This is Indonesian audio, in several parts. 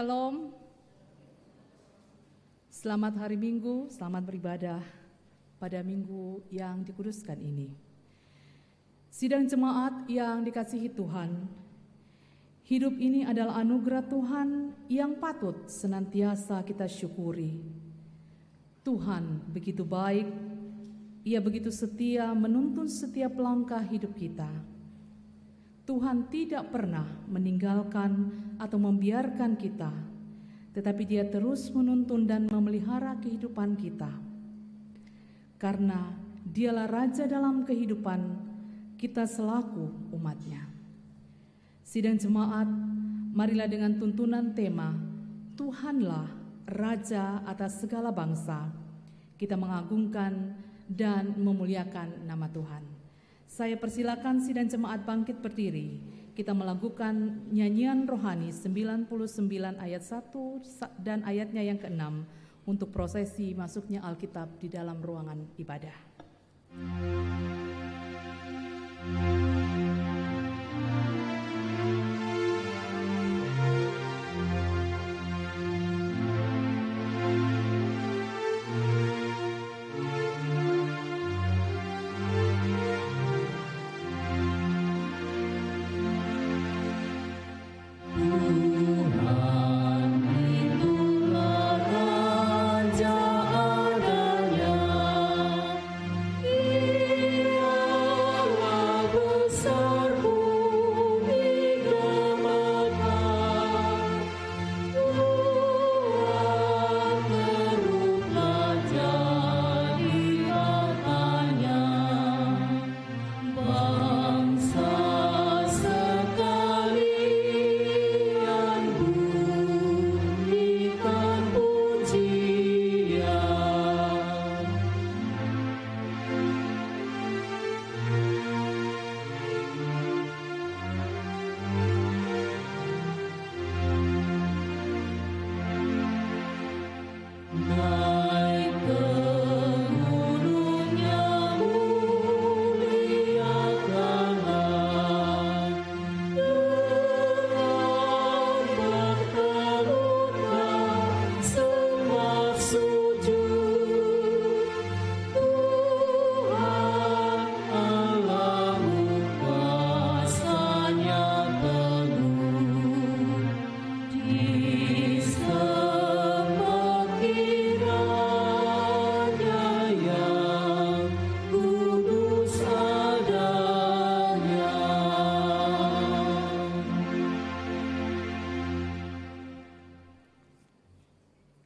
Shalom. Selamat hari Minggu, selamat beribadah pada minggu yang dikuduskan ini. Sidang jemaat yang dikasihi Tuhan, hidup ini adalah anugerah Tuhan yang patut senantiasa kita syukuri. Tuhan begitu baik, Ia begitu setia menuntun setiap langkah hidup kita. Tuhan tidak pernah meninggalkan atau membiarkan kita, tetapi Dia terus menuntun dan memelihara kehidupan kita. Karena Dialah Raja dalam kehidupan kita selaku umat-Nya. Sidang jemaat, marilah dengan tuntunan tema Tuhanlah Raja atas segala bangsa, kita mengagungkan dan memuliakan nama Tuhan. Saya persilakan sidang jemaat bangkit berdiri. Kita melakukan nyanyian rohani 99 ayat 1 dan ayatnya yang ke-6 untuk prosesi masuknya Alkitab di dalam ruangan ibadah.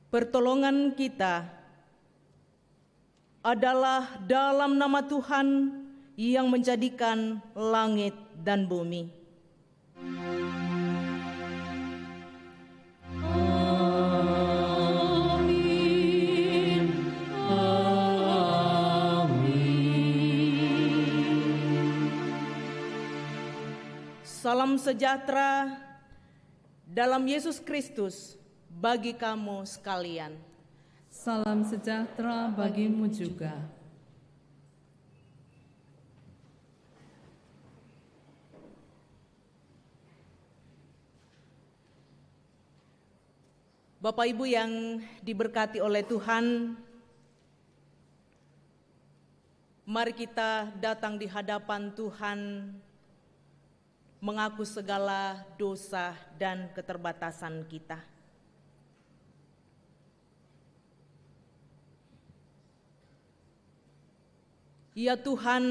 Pertolongan kita adalah dalam nama Tuhan yang menjadikan langit dan bumi. Amin. Amin. Salam sejahtera dalam Yesus Kristus bagi kamu sekalian. Salam sejahtera bagimu juga. Bapak Ibu yang diberkati oleh Tuhan, mari kita datang di hadapan Tuhan mengaku segala dosa dan keterbatasan kita. Ya Tuhan,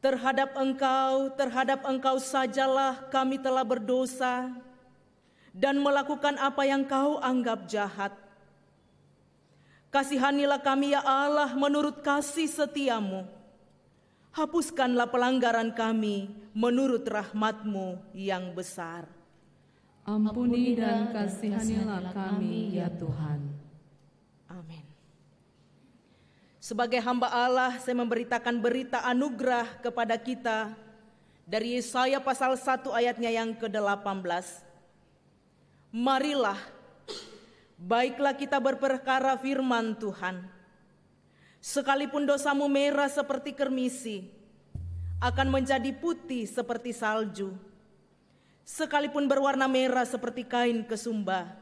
terhadap Engkau sajalah kami telah berdosa dan melakukan apa yang Kau anggap jahat. Kasihanilah kami ya Allah menurut kasih setiamu. Hapuskanlah pelanggaran kami menurut rahmat-Mu yang besar. Ampuni dan kasihanilah kami ya Tuhan. Amin. Sebagai hamba Allah, saya memberitakan berita anugerah kepada kita dari Yesaya pasal 1 ayatnya yang ke-18. Marilah, baiklah kita berperkara firman Tuhan. Sekalipun dosamu merah seperti kermisi, akan menjadi putih seperti salju. sekalipun berwarna merah seperti kain kesumba,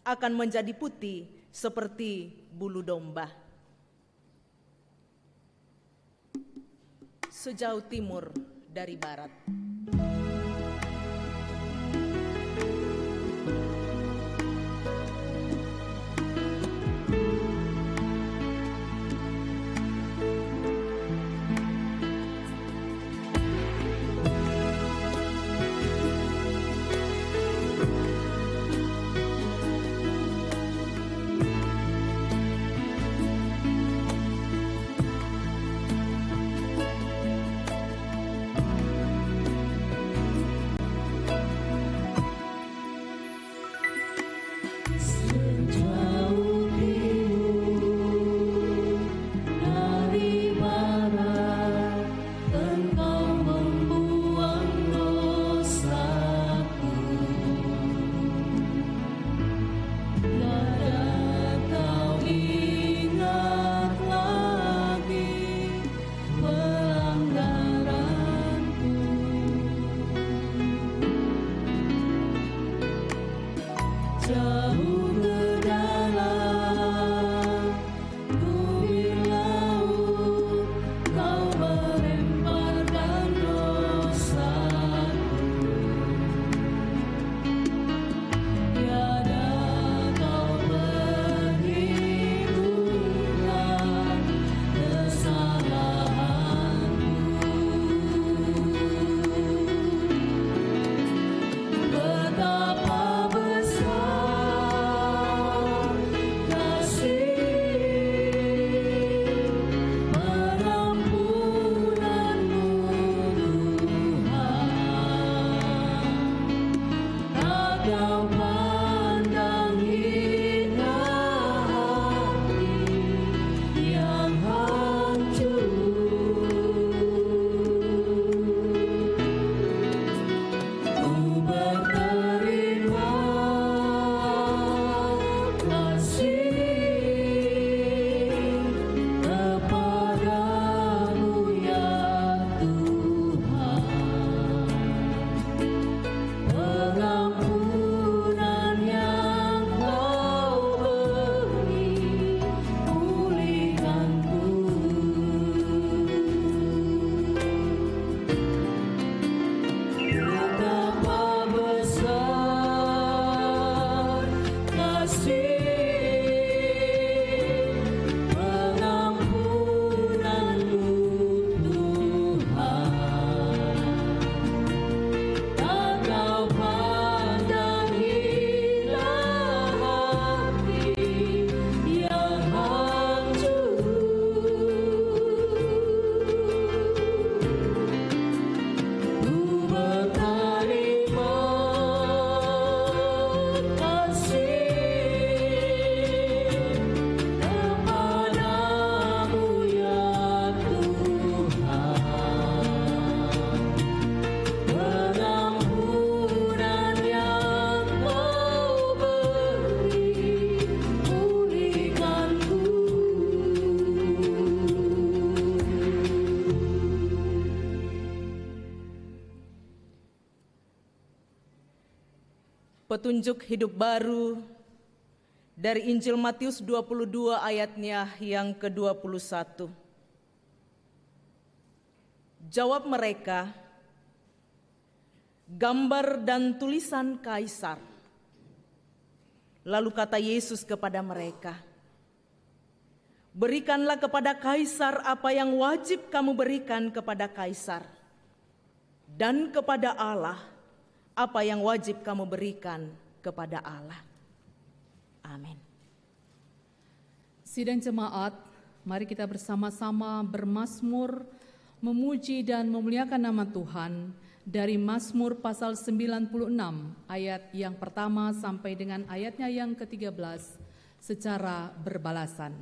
akan menjadi putih seperti bulu domba. Sejauh timur dari barat. Petunjuk hidup baru dari Injil Matius 22 ayatnya yang ke-21. Jawab mereka, gambar dan tulisan kaisar. Lalu kata Yesus kepada mereka, berikanlah kepada kaisar apa yang wajib kamu berikan kepada kaisar, dan kepada Allah apa yang wajib kamu berikan kepada Allah. Amin. Sidang jemaat, mari kita bersama-sama bermazmur, memuji dan memuliakan nama Tuhan dari Mazmur pasal 96 ayat yang pertama sampai dengan ayatnya yang ke-13 secara berbalasan.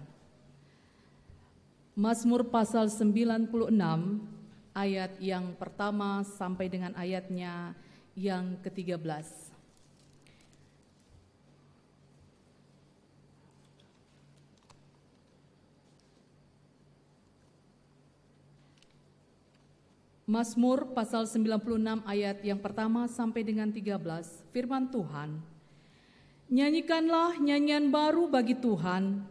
Mazmur pasal 96 ayat yang pertama sampai dengan ayatnya yang ke-13. Mazmur pasal 96 ayat yang pertama sampai dengan 13, firman Tuhan. Nyanyikanlah nyanyian baru bagi Tuhan.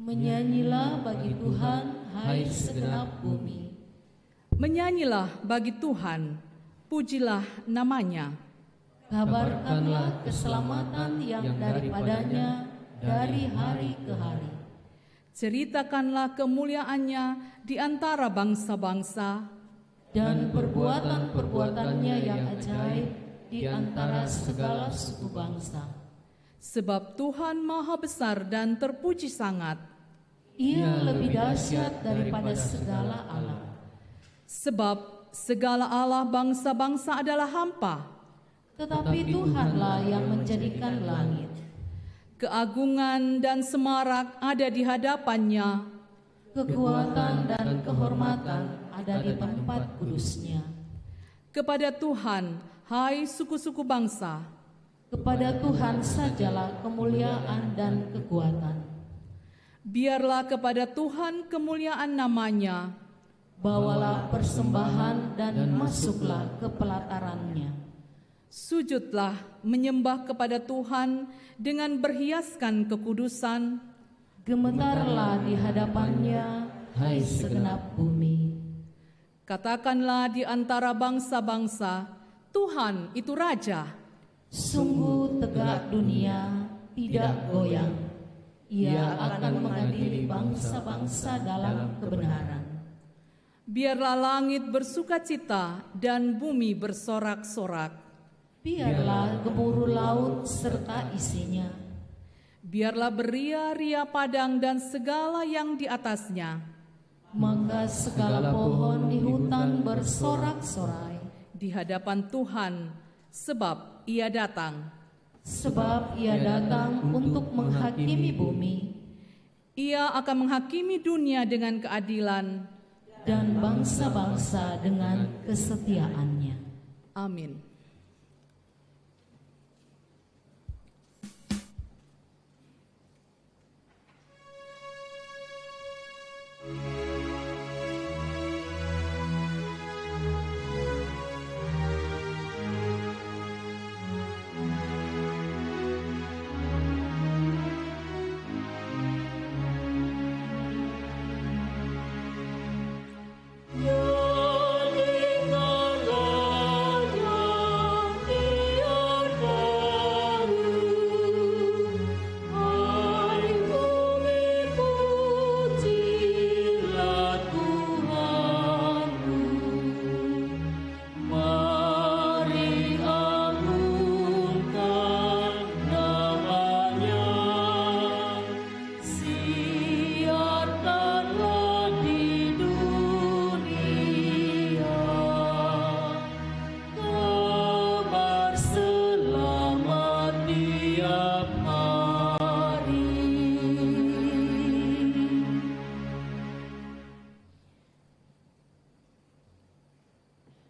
Menyanyilah bagi Tuhan, hai segenap bumi. Menyanyilah bagi Tuhan, pujilah namanya. Kabarkanlah keselamatan yang daripadanya dari hari ke hari. Ceritakanlah kemuliaannya di antara bangsa-bangsa, dan perbuatan-perbuatannya yang ajaib di antara segala suku bangsa. Sebab Tuhan Maha Besar dan terpuji sangat. Ia lebih dahsyat daripada segala Allah. Sebab segala Allah bangsa-bangsa adalah hampa, Tetapi Tuhanlah yang menjadikan langit. keagungan dan semarak ada di hadapannya. Kekuatan dan kehormatan ada di tempat kudusnya. Kepada Tuhan, hai suku-suku bangsa, Kepada Tuhan sajalah kemuliaan dan kekuatan. biarlah kepada Tuhan kemuliaan namanya. Bawalah persembahan dan masuklah ke pelatarannya. Sujudlah menyembah kepada Tuhan dengan berhiaskan kekudusan. Gemetarlah di hadapannya, hai segenap bumi. Katakanlah di antara bangsa-bangsa, Tuhan itu Raja. Sungguh tegak dunia, tidak goyang. Ia akan mengadili bangsa-bangsa dalam kebenaran. Biarlah langit bersukacita dan bumi bersorak-sorak. Biarlah gemuruh laut serta isinya. Biarlah beria-ria padang dan segala yang di atasnya. Maka segala pohon di hutan bersorak-sorai. Di hadapan Tuhan, sebab Ia datang. Sebab Ia datang untuk menghakimi bumi, Ia akan menghakimi dunia dengan keadilan. dan bangsa-bangsa dengan kesetiaannya. Amin.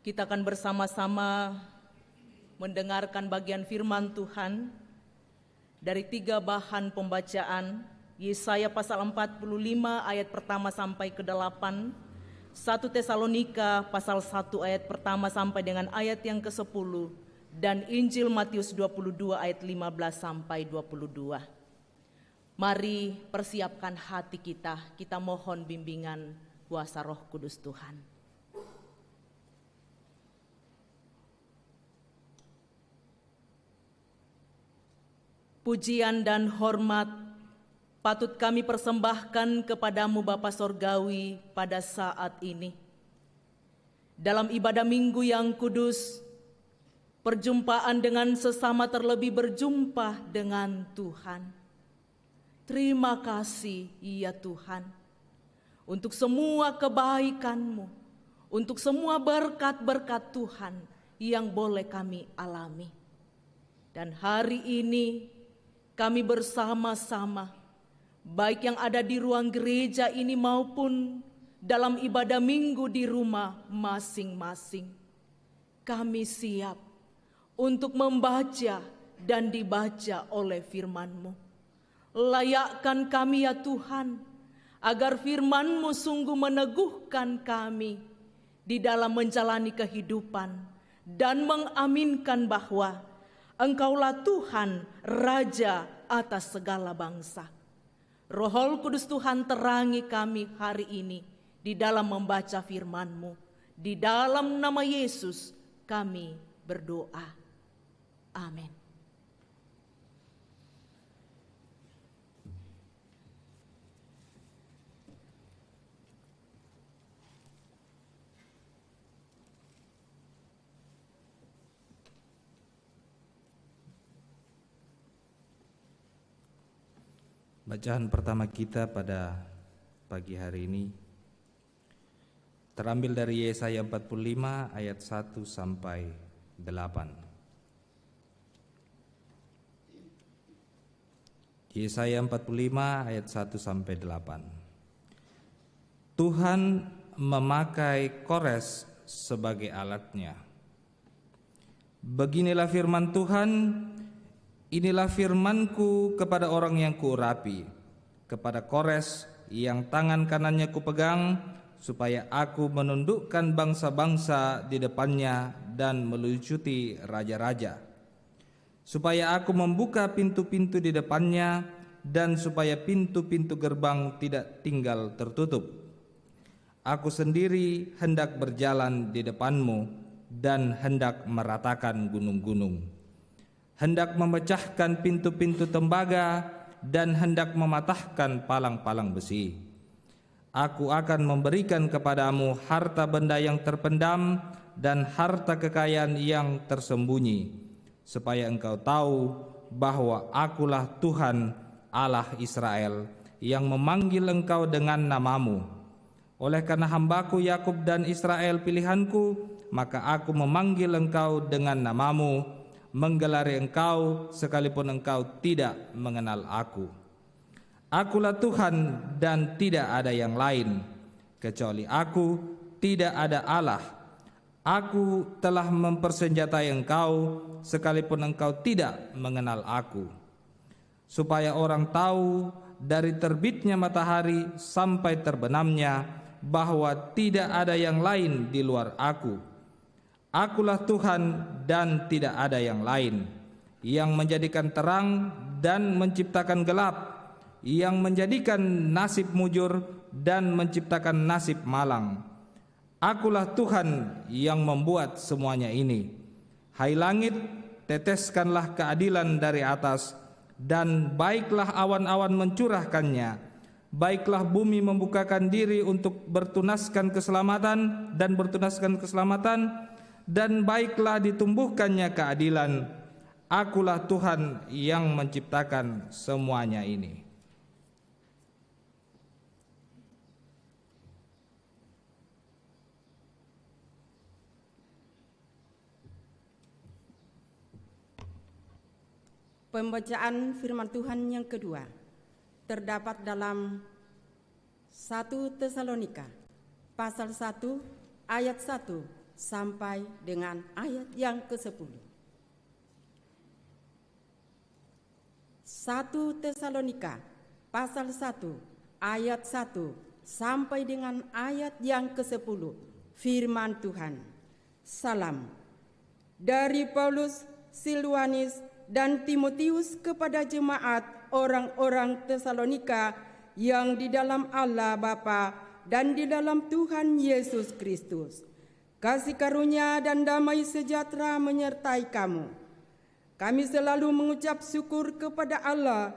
Kita akan bersama-sama mendengarkan bagian firman Tuhan dari 3 bahan pembacaan. Yesaya pasal 45 ayat pertama sampai ke 8, 1 Tesalonika pasal 1 ayat pertama sampai dengan ayat yang ke-10, dan Injil Matius 22 ayat 15 sampai 22. Mari persiapkan hati kita mohon bimbingan kuasa Roh Kudus Tuhan. Pujian dan hormat patut kami persembahkan kepadamu Bapa Sorgawi pada saat ini. Dalam ibadah minggu yang kudus, perjumpaan dengan sesama terlebih berjumpa dengan Tuhan. Terima kasih ya Tuhan, untuk semua kebaikan-Mu, untuk semua berkat-berkat Tuhan yang boleh kami alami. Dan hari ini, kami bersama-sama, baik yang ada di ruang gereja ini maupun dalam ibadah minggu di rumah masing-masing, kami siap untuk membaca dan dibaca oleh firman-Mu. Layakkan kami ya Tuhan, agar firman-Mu sungguh meneguhkan kami di dalam menjalani kehidupan dan mengaminkan bahwa Engkaulah Tuhan, Raja atas segala bangsa. Roh Kudus Tuhan terangi kami hari ini di dalam membaca firman-Mu. Di dalam nama Yesus kami berdoa. Amin. Bacaan pertama kita pada pagi hari ini terambil dari Yesaya 45 ayat 1 sampai 8. Yesaya 45 ayat 1 sampai 8. Tuhan memakai Kores sebagai alatnya. Beginilah firman Tuhan, inilah firman-Ku kepada orang yang kuurapi, kepada Kores yang tangan kanannya kupegang, supaya aku menundukkan bangsa-bangsa di depannya dan melucuti raja-raja. Supaya aku membuka pintu-pintu di depannya, dan supaya pintu-pintu gerbang tidak tinggal tertutup. Aku sendiri hendak berjalan di depanmu dan hendak meratakan gunung-gunung, hendak memecahkan pintu-pintu tembaga dan hendak mematahkan palang-palang besi. Aku akan memberikan kepadamu harta benda yang terpendam dan harta kekayaan yang tersembunyi, supaya engkau tahu bahwa Akulah Tuhan Allah Israel yang memanggil engkau dengan namamu. Oleh karena hambaku Yakub dan Israel pilihanku, maka aku memanggil engkau dengan namamu, menggelari engkau sekalipun engkau tidak mengenal aku. Akulah Tuhan dan tidak ada yang lain. Kecuali aku tidak ada Allah. Aku telah mempersenjatai engkau sekalipun engkau tidak mengenal aku. Supaya orang tahu dari terbitnya matahari sampai terbenamnya bahwa tidak ada yang lain di luar aku. Akulah Tuhan dan tidak ada yang lain, yang menjadikan terang dan menciptakan gelap, yang menjadikan nasib mujur dan menciptakan nasib malang. Akulah Tuhan yang membuat semuanya ini. Hai langit, teteskanlah keadilan dari atas, dan baiklah awan-awan mencurahkannya. Baiklah bumi membukakan diri untuk bertunaskan keselamatan, dan baiklah ditumbuhkannya keadilan. Akulah Tuhan yang menciptakan semuanya ini. Pembacaan firman Tuhan yang kedua terdapat dalam 1 Tesalonika pasal 1 ayat 1 sampai dengan ayat yang ke-10. 1 Tesalonika pasal 1 ayat 1 sampai dengan ayat yang ke-10. Firman Tuhan. Salam dari Paulus, Silwanus dan Timotius kepada jemaat orang-orang Tesalonika yang di dalam Allah Bapa dan di dalam Tuhan Yesus Kristus. Kasih karunia dan damai sejahtera menyertai kamu. Kami selalu mengucap syukur kepada Allah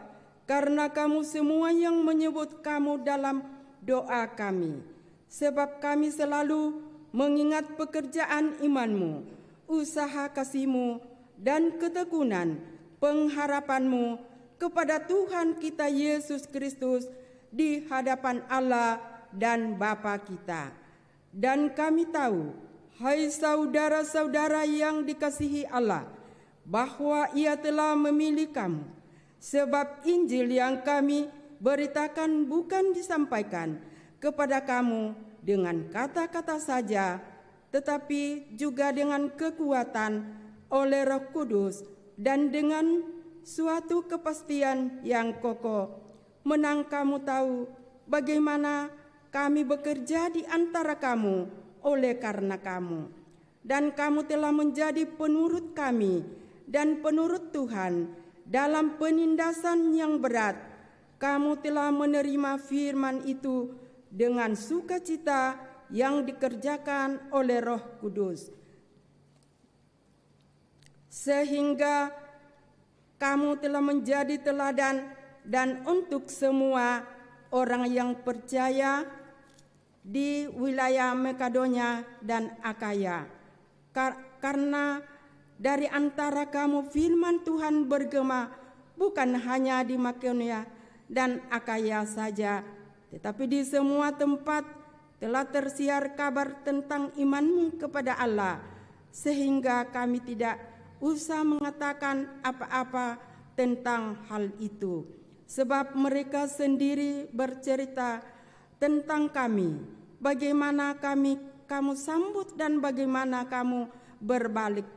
karena kamu semua yang menyebut kamu dalam doa kami. Sebab kami selalu mengingat pekerjaan imanmu, usaha kasihmu, dan ketekunan pengharapanmu kepada Tuhan kita Yesus Kristus di hadapan Allah dan Bapa kita. Dan kami tahu, hai saudara-saudara yang dikasihi Allah, bahwa Ia telah memilih kamu, sebab Injil yang kami beritakan bukan disampaikan kepada kamu dengan kata-kata saja, tetapi juga dengan kekuatan oleh Roh Kudus dan dengan suatu kepastian yang kokoh. Menang kamu tahu bagaimana kami bekerja di antara kamu oleh karena kamu. Dan kamu telah menjadi penurut kami dan penurut Tuhan dalam penindasan yang berat. Kamu telah menerima firman itu dengan sukacita yang dikerjakan oleh Roh Kudus, sehingga kamu telah menjadi teladan dan untuk semua orang yang percaya di wilayah Makedonia dan Akaya. Karena dari antara kamu firman Tuhan bergema bukan hanya di Makedonia dan Akaya saja, tetapi di semua tempat telah tersiar kabar tentang imanmu kepada Allah, sehingga kami tidak usah mengatakan apa-apa tentang hal itu, sebab mereka sendiri bercerita tentang kami, bagaimana kamu sambut dan bagaimana kamu berbalik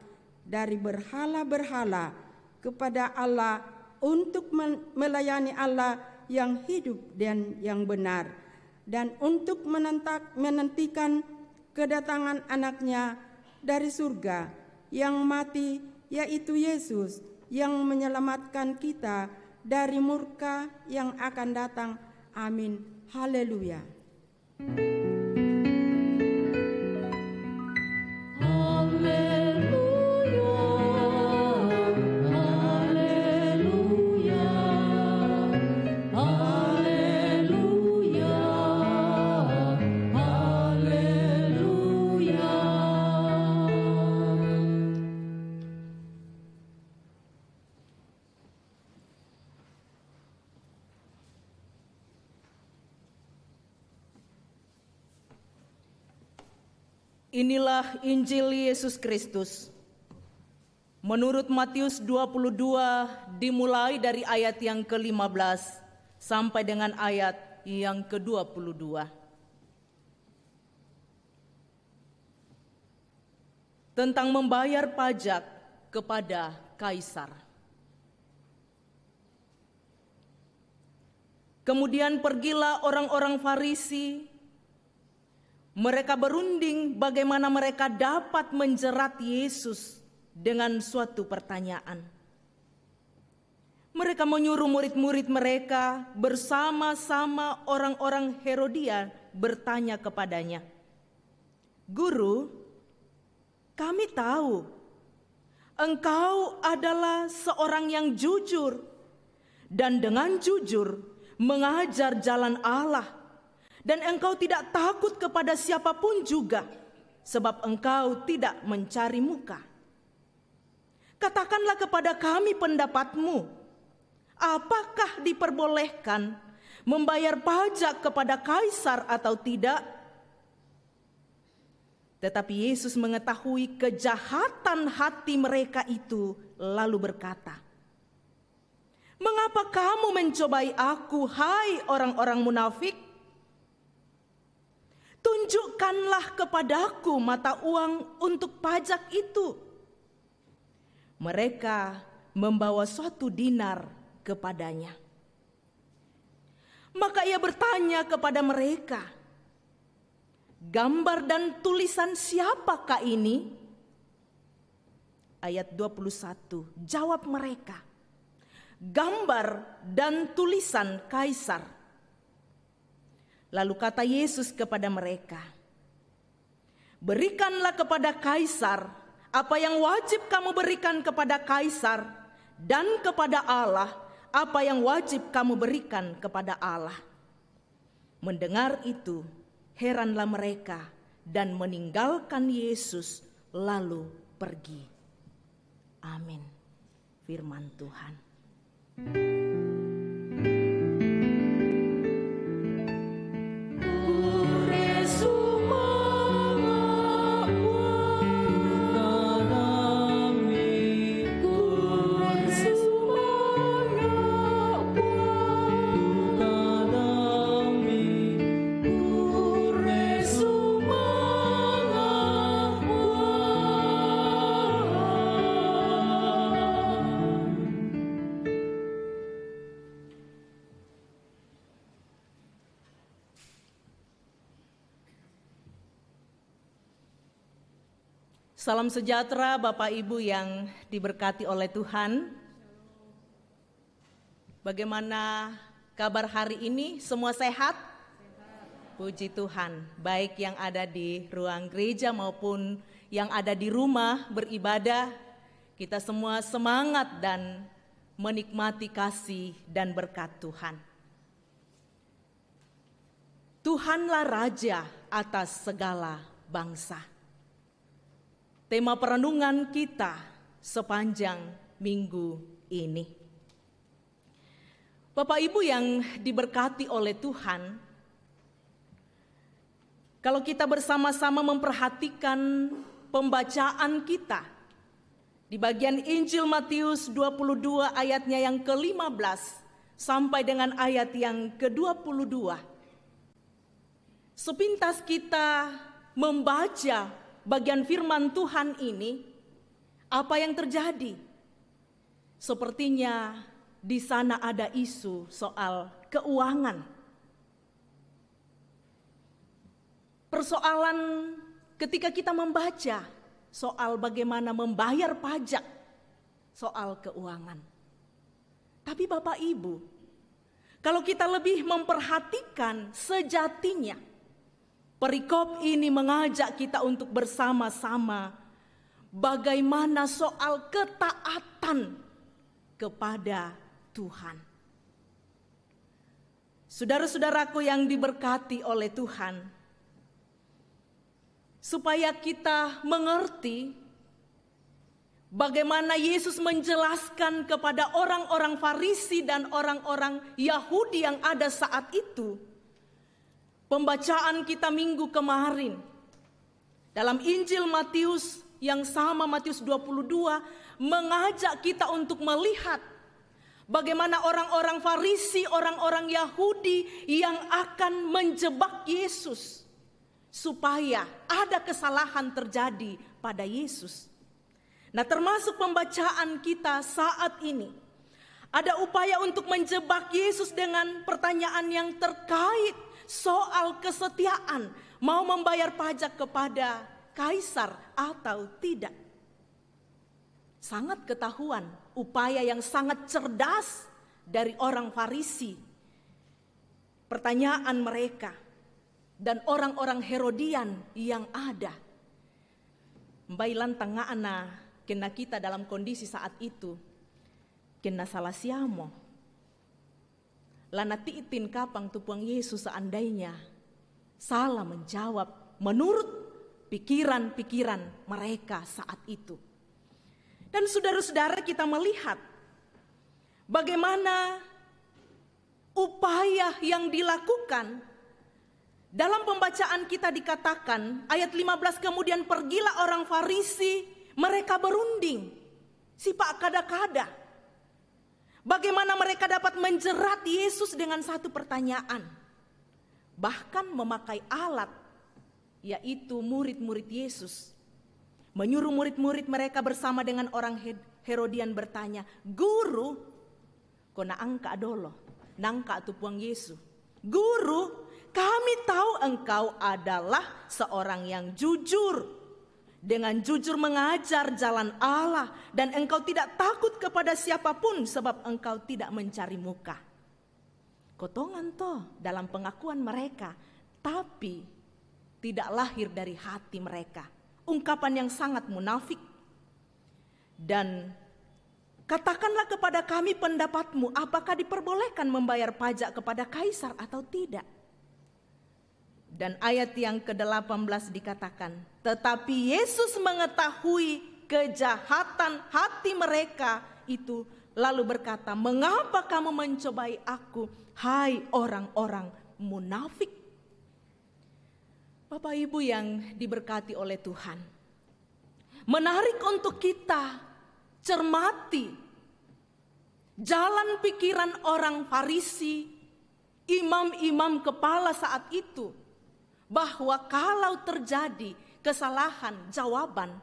dari berhala-berhala kepada Allah untuk melayani Allah yang hidup dan yang benar, dan untuk menantikan kedatangan anaknya dari surga yang mati, yaitu Yesus, yang menyelamatkan kita dari murka yang akan datang. Amin. Haleluya. Inilah Injil Yesus Kristus menurut Matius 22, dimulai dari ayat yang ke-15 sampai dengan ayat yang ke-22. Tentang membayar pajak kepada Kaisar. Kemudian pergilah orang-orang Farisi. Mereka berunding bagaimana mereka dapat menjerat Yesus dengan suatu pertanyaan. Mereka menyuruh murid-murid mereka bersama-sama orang-orang Herodia bertanya kepadanya, "Guru, kami tahu engkau adalah seorang yang jujur dan dengan jujur mengajar jalan Allah. Dan engkau tidak takut kepada siapapun juga, sebab engkau tidak mencari muka. Katakanlah kepada kami pendapatmu, apakah diperbolehkan membayar pajak kepada Kaisar atau tidak?" Tetapi Yesus mengetahui kejahatan hati mereka itu, lalu berkata, "Mengapa kamu mencobai aku, hai orang-orang munafik? Tunjukkanlah kepadaku mata uang untuk pajak itu." Mereka membawa suatu dinar kepadanya. Maka ia bertanya kepada mereka, "Gambar dan tulisan siapakah ini?" Ayat 21, jawab mereka, "Gambar dan tulisan Kaisar." Lalu kata Yesus kepada mereka, "Berikanlah kepada Kaisar apa yang wajib kamu berikan kepada Kaisar, dan kepada Allah apa yang wajib kamu berikan kepada Allah." Mendengar itu, heranlah mereka dan meninggalkan Yesus lalu pergi. Amin. Firman Tuhan. Salam sejahtera Bapak Ibu yang diberkati oleh Tuhan. Bagaimana kabar hari ini? Semua sehat? Puji Tuhan, baik yang ada di ruang gereja maupun yang ada di rumah beribadah, kita semua semangat dan menikmati kasih dan berkat Tuhan. Tuhanlah Raja atas segala bangsa. Tema perenungan kita sepanjang minggu ini. Bapak Ibu yang diberkati oleh Tuhan, kalau kita bersama-sama memperhatikan pembacaan kita di bagian Injil Matius 22 ayatnya yang ke-15 sampai dengan ayat yang ke-22. Sepintas kita membaca bagian firman Tuhan ini, apa yang terjadi? Sepertinya di sana ada isu soal keuangan. Persoalan ketika kita membaca soal bagaimana membayar pajak, soal keuangan. Tapi Bapak Ibu, kalau kita lebih memperhatikan sejatinya, perikop ini mengajak kita untuk bersama-sama bagaimana soal ketaatan kepada Tuhan. Saudara-saudaraku yang diberkati oleh Tuhan, supaya kita mengerti bagaimana Yesus menjelaskan kepada orang-orang Farisi dan orang-orang Yahudi yang ada saat itu. Pembacaan kita minggu kemarin dalam Injil Matius yang sama, Matius 22, mengajak kita untuk melihat bagaimana orang-orang Farisi, orang-orang Yahudi yang akan menjebak Yesus supaya ada kesalahan terjadi pada Yesus. Nah, termasuk pembacaan kita saat ini, ada upaya untuk menjebak Yesus dengan pertanyaan yang terkait soal kesetiaan, mau membayar pajak kepada kaisar atau tidak. Sangat ketahuan, upaya yang sangat cerdas dari orang Farisi. Pertanyaan mereka dan orang-orang Herodian yang ada. Mbailan tengah ana kena kita dalam kondisi saat itu, kena salah siamo. Lana tiitin kapang tupuang Yesus seandainya salah menjawab menurut pikiran-pikiran mereka saat itu. Dan saudara-saudara, kita melihat bagaimana upaya yang dilakukan. Dalam pembacaan kita dikatakan ayat 15, kemudian pergilah orang Farisi, mereka berunding, sipak kada-kada. Bagaimana mereka dapat menjerat Yesus dengan satu pertanyaan. Bahkan memakai alat, yaitu murid-murid Yesus. Menyuruh murid-murid mereka bersama dengan orang Herodian bertanya, "Guru, kona angka dolo, nangka tupuang Yesus. Guru, kami tahu engkau adalah seorang yang jujur. Dengan jujur mengajar jalan Allah, dan engkau tidak takut kepada siapapun sebab engkau tidak mencari muka." Kotongan toh dalam pengakuan mereka, tapi tidak lahir dari hati mereka. Ungkapan yang sangat munafik. Dan katakanlah kepada kami pendapatmu, apakah diperbolehkan membayar pajak kepada kaisar atau tidak? Dan ayat yang ke-18 dikatakan, tetapi Yesus mengetahui kejahatan hati mereka itu, lalu berkata, "Mengapa kamu mencobai aku, hai orang-orang munafik?" Bapak Ibu yang diberkati oleh Tuhan, menarik untuk kita cermati jalan pikiran orang Farisi, imam-imam kepala saat itu, bahwa kalau terjadi kesalahan jawaban,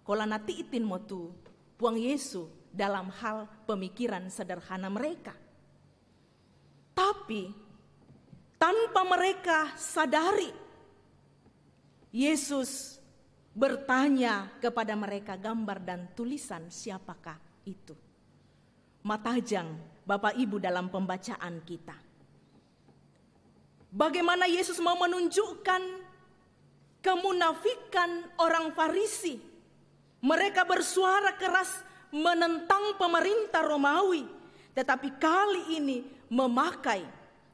kolana tiitin motu puang Yesus dalam hal pemikiran sederhana mereka. Tapi tanpa mereka sadari, Yesus bertanya kepada mereka gambar dan tulisan siapakah itu. Matajang Bapak Ibu dalam pembacaan kita. Bagaimana Yesus mau menunjukkan kemunafikan orang Farisi. Mereka bersuara keras menentang pemerintah Romawi, tetapi kali ini memakai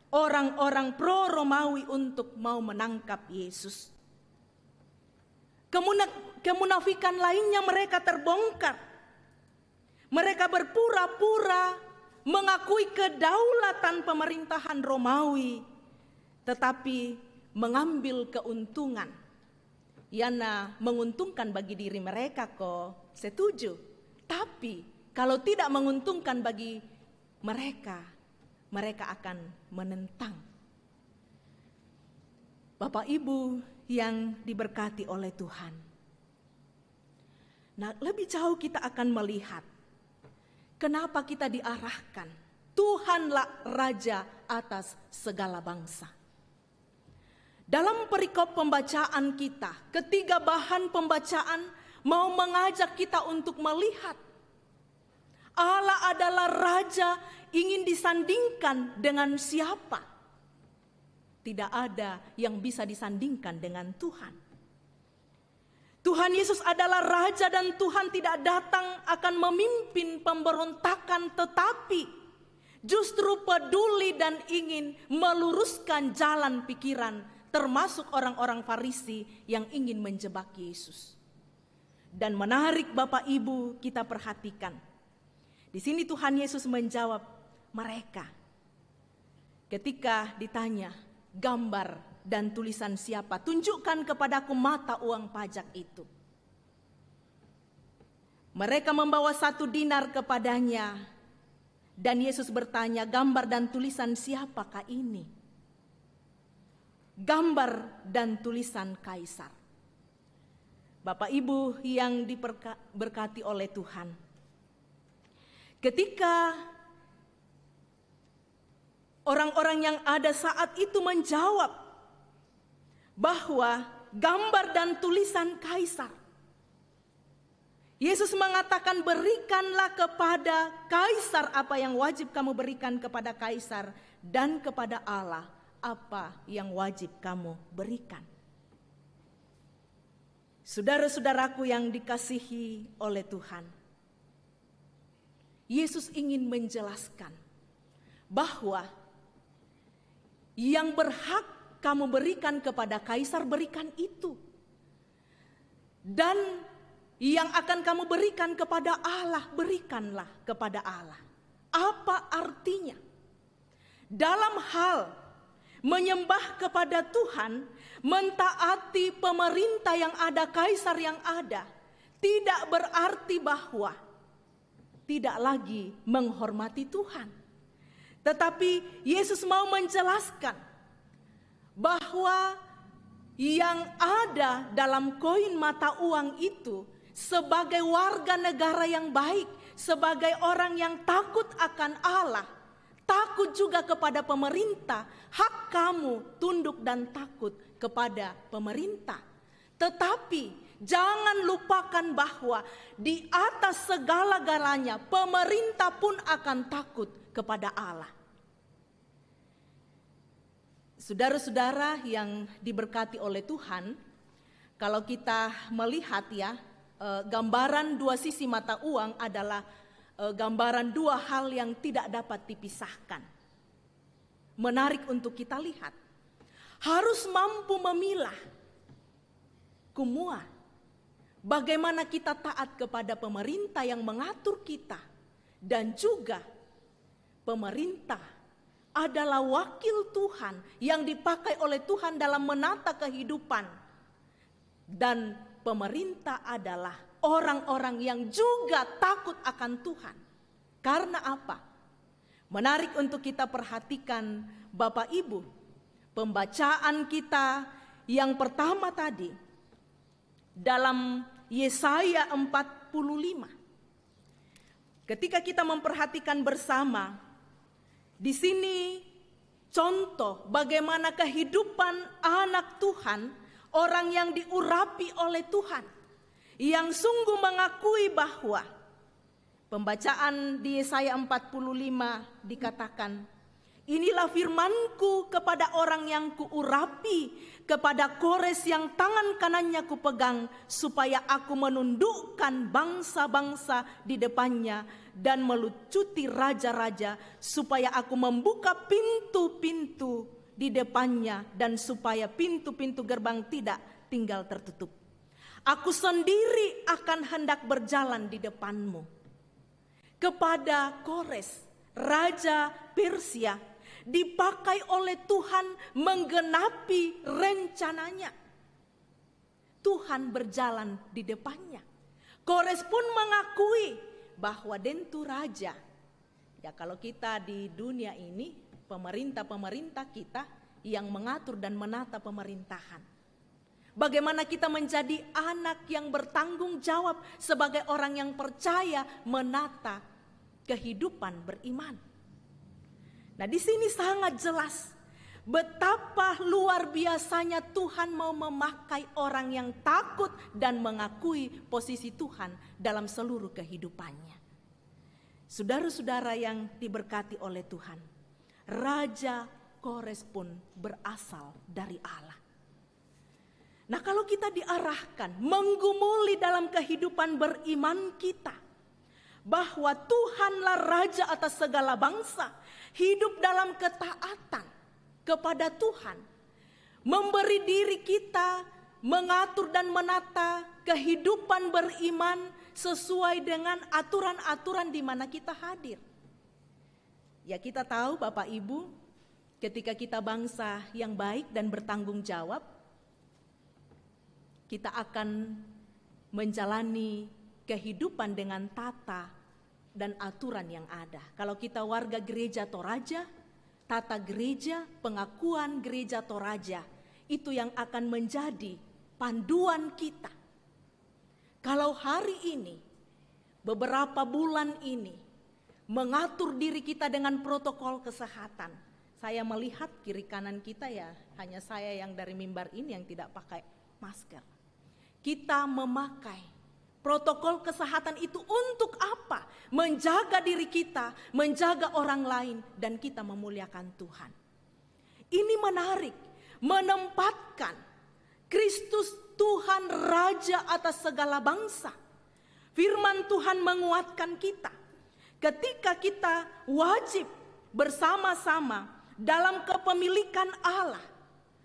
orang-orang pro Romawi untuk mau menangkap Yesus. Kemunafikan lainnya mereka terbongkar. Mereka berpura-pura mengakui kedaulatan pemerintahan Romawi, tetapi mengambil keuntungan. Yana menguntungkan bagi diri mereka kok, setuju. Tapi kalau tidak menguntungkan bagi mereka, mereka akan menentang. Bapak Ibu yang diberkati oleh Tuhan. Nah, lebih jauh kita akan melihat kenapa kita diarahkan. Tuhanlah Raja atas segala bangsa. Dalam perikop pembacaan kita, ketiga bahan pembacaan mau mengajak kita untuk melihat Allah adalah Raja ingin disandingkan dengan siapa? Tidak ada yang bisa disandingkan dengan Tuhan. Tuhan Yesus adalah Raja dan Tuhan tidak datang akan memimpin pemberontakan, tetapi justru peduli dan ingin meluruskan jalan pikiran, termasuk orang-orang Farisi yang ingin menjebak Yesus. Dan menarik Bapak Ibu kita perhatikan. Di sini Tuhan Yesus menjawab mereka. Ketika ditanya gambar dan tulisan siapa, tunjukkan kepadaku mata uang pajak itu. Mereka membawa 1 dinar kepadanya. Dan Yesus bertanya, gambar dan tulisan siapakah ini? Gambar dan tulisan Kaisar. Bapak Ibu yang diberkati oleh Tuhan. Ketika orang-orang yang ada saat itu menjawab bahwa gambar dan tulisan Kaisar, Yesus mengatakan, berikanlah kepada Kaisar apa yang wajib kamu berikan kepada Kaisar, dan kepada Allah apa yang wajib kamu berikan. Saudara-saudaraku yang dikasihi oleh Tuhan, Yesus ingin menjelaskan bahwa yang berhak kamu berikan kepada Kaisar, berikan itu. Dan yang akan kamu berikan kepada Allah, berikanlah kepada Allah. Apa artinya? Dalam hal menyembah kepada Tuhan, mentaati pemerintah yang ada, Kaisar yang ada, tidak berarti bahwa tidak lagi menghormati Tuhan. Tetapi Yesus mau menjelaskan bahwa yang ada dalam koin mata uang itu sebagai warga negara yang baik, sebagai orang yang takut akan Allah, takut juga kepada pemerintah, hak kamu tunduk dan takut kepada pemerintah. Tetapi jangan lupakan bahwa di atas segala-galanya pemerintah pun akan takut kepada Allah. Saudara-saudara yang diberkati oleh Tuhan, kalau kita melihat ya, gambaran dua sisi mata uang adalah gambaran dua hal yang tidak dapat dipisahkan. Menarik untuk kita lihat. Harus mampu memilah kumua. Bagaimana kita taat kepada pemerintah yang mengatur kita, dan juga pemerintah adalah wakil Tuhan yang dipakai oleh Tuhan dalam menata kehidupan. Dan pemerintah adalah orang-orang yang juga takut akan Tuhan. Karena apa? Menarik untuk kita perhatikan Bapak Ibu. Pembacaan kita yang pertama tadi dalam Yesaya 45. Ketika kita memperhatikan bersama, di sini contoh bagaimana kehidupan anak Tuhan, orang yang diurapi oleh Tuhan, yang sungguh mengakui bahwa pembacaan di Yesaya 45 dikatakan, inilah firmanku kepada orang yang kuurapi, kepada Kores yang tangan kanannya kupegang, supaya aku menundukkan bangsa-bangsa di depannya dan melucuti raja-raja, supaya aku membuka pintu-pintu di depannya dan supaya pintu-pintu gerbang tidak tinggal tertutup. Aku sendiri akan hendak berjalan di depanmu. Kepada Kores, raja Persia, dipakai oleh Tuhan menggenapi rencananya. Tuhan berjalan di depannya. Kores pun mengakui bahwa dentu raja. Ya, kalau kita di dunia ini, pemerintah-pemerintah kita yang mengatur dan menata pemerintahan. Bagaimana kita menjadi anak yang bertanggung jawab sebagai orang yang percaya menata kehidupan beriman. Nah, di sini sangat jelas betapa luar biasanya Tuhan mau memakai orang yang takut dan mengakui posisi Tuhan dalam seluruh kehidupannya. Saudara-saudara yang diberkati oleh Tuhan, Raja Kores pun berasal dari Allah. Nah, kalau kita diarahkan menggumuli dalam kehidupan beriman kita, bahwa Tuhanlah Raja atas segala bangsa, hidup dalam ketaatan kepada Tuhan, memberi diri kita mengatur dan menata kehidupan beriman sesuai dengan aturan-aturan di mana kita hadir. Ya, kita tahu Bapak Ibu, ketika kita bangsa yang baik dan bertanggung jawab, kita akan menjalani kehidupan dengan tata dan aturan yang ada. Kalau kita warga gereja Toraja, tata gereja, pengakuan gereja Toraja, itu yang akan menjadi panduan kita. Kalau hari ini, beberapa bulan ini, mengatur diri kita dengan protokol kesehatan. Saya melihat kiri kanan kita, ya hanya saya yang dari mimbar ini yang tidak pakai masker. Kita memakai protokol kesehatan itu untuk apa? Menjaga diri kita, menjaga orang lain, dan kita memuliakan Tuhan. Ini menarik, menempatkan Kristus Tuhan Raja atas segala bangsa. Firman Tuhan menguatkan kita. Ketika kita wajib bersama-sama dalam kepemilikan Allah,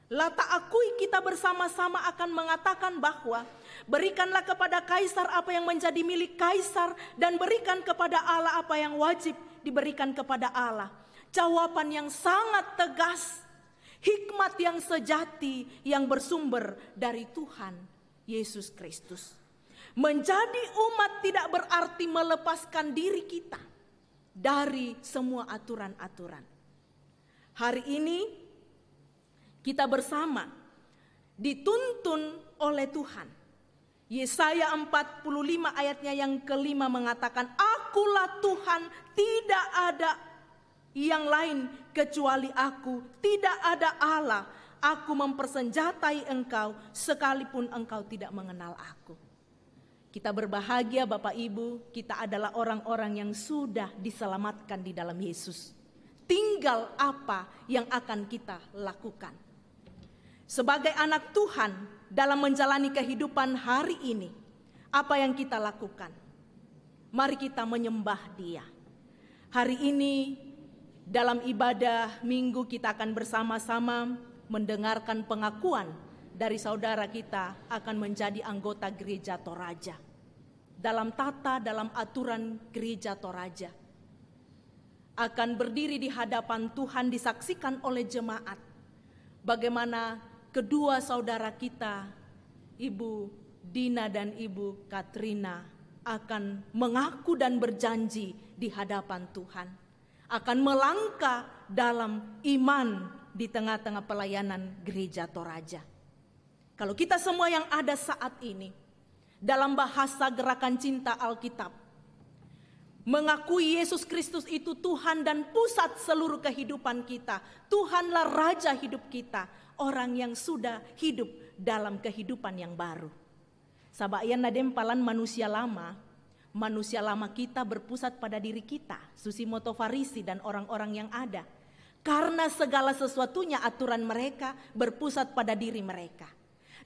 lata akui kita bersama-sama akan mengatakan bahwa berikanlah kepada Kaisar apa yang menjadi milik Kaisar, dan berikan kepada Allah apa yang wajib diberikan kepada Allah. Jawaban yang sangat tegas, hikmat yang sejati yang bersumber dari Tuhan Yesus Kristus. Menjadi umat tidak berarti melepaskan diri kita dari semua aturan-aturan. Hari ini kita bersama dituntun oleh Tuhan. Yesaya 45 ayatnya yang kelima mengatakan, akulah Tuhan, tidak ada yang lain kecuali aku, tidak ada Allah. Aku mempersenjatai engkau sekalipun engkau tidak mengenal aku. Kita berbahagia Bapak Ibu, kita adalah orang-orang yang sudah diselamatkan di dalam Yesus. Tinggal apa yang akan kita lakukan. Sebagai anak Tuhan dalam menjalani kehidupan hari ini, apa yang kita lakukan? Mari kita menyembah Dia. Hari ini dalam ibadah minggu kita akan bersama-sama mendengarkan pengakuan dari saudara kita akan menjadi anggota gereja Toraja. Dalam tata, dalam aturan gereja Toraja. Akan berdiri di hadapan Tuhan, disaksikan oleh jemaat. Bagaimana kedua saudara kita, Ibu Dina dan Ibu Katrina, akan mengaku dan berjanji di hadapan Tuhan. Akan melangkah dalam iman di tengah-tengah pelayanan gereja Toraja. Kalau kita semua yang ada saat ini, dalam bahasa gerakan cinta Alkitab, mengakui Yesus Kristus itu Tuhan dan pusat seluruh kehidupan kita. Tuhanlah Raja hidup kita. orang yang sudah hidup dalam kehidupan yang baru. Sabayan nadem palan manusia lama kita berpusat pada diri kita, Susimoto Farisi dan orang-orang yang ada. Karena segala sesuatunya aturan mereka berpusat pada diri mereka.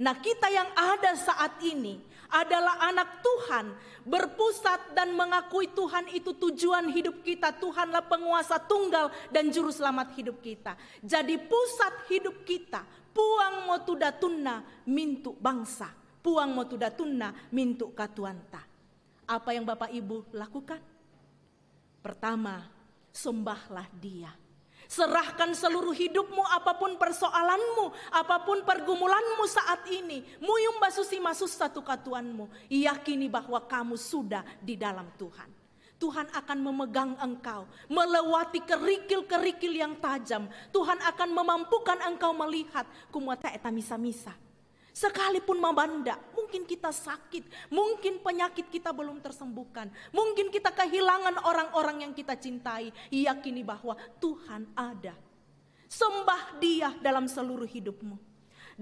Nah, kita yang ada saat ini adalah anak Tuhan, berpusat dan mengakui Tuhan itu tujuan hidup kita. Tuhanlah penguasa tunggal dan juru selamat hidup kita. Jadi pusat hidup kita, puang motudatunna mintu bangsa, puang motudatunna mintu katuanta. Apa yang Bapak Ibu lakukan? Pertama, sembahlah Dia. Serahkan seluruh hidupmu, apapun persoalanmu, apapun pergumulanmu saat ini. Muyum basusi masus satu katuanmu. Yakini bahwa kamu sudah di dalam Tuhan. Tuhan akan memegang engkau, melewati kerikil-kerikil yang tajam. Tuhan akan memampukan engkau melihat kumata eta misa-misa. Sekalipun membanda, mungkin kita sakit, mungkin penyakit kita belum tersembuhkan, mungkin kita kehilangan orang-orang yang kita cintai. Yakini bahwa Tuhan ada. Sembah Dia dalam seluruh hidupmu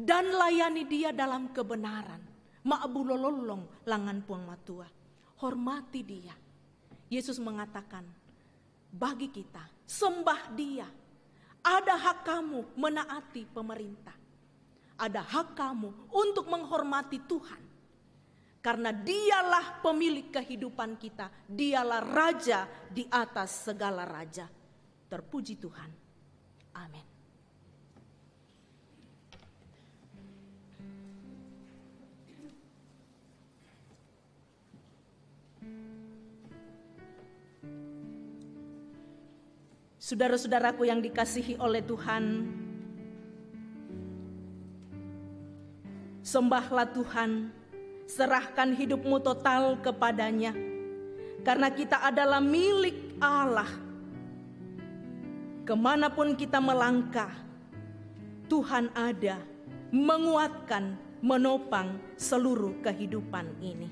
dan layani Dia dalam kebenaran. Ma'bulololong langan puang matua. Hormati Dia. Yesus mengatakan bagi kita, sembah Dia. Ada hak kamu menaati pemerintah. Ada hak kamu untuk menghormati Tuhan. Karena Dialah pemilik kehidupan kita. Dialah Raja di atas segala raja. Terpuji Tuhan. Amin. Saudara-saudaraku yang dikasihi oleh Tuhan, sembahlah Tuhan, serahkan hidupmu total kepadanya. Karena kita adalah milik Allah. Kemanapun kita melangkah, Tuhan ada, menguatkan, menopang seluruh kehidupan ini.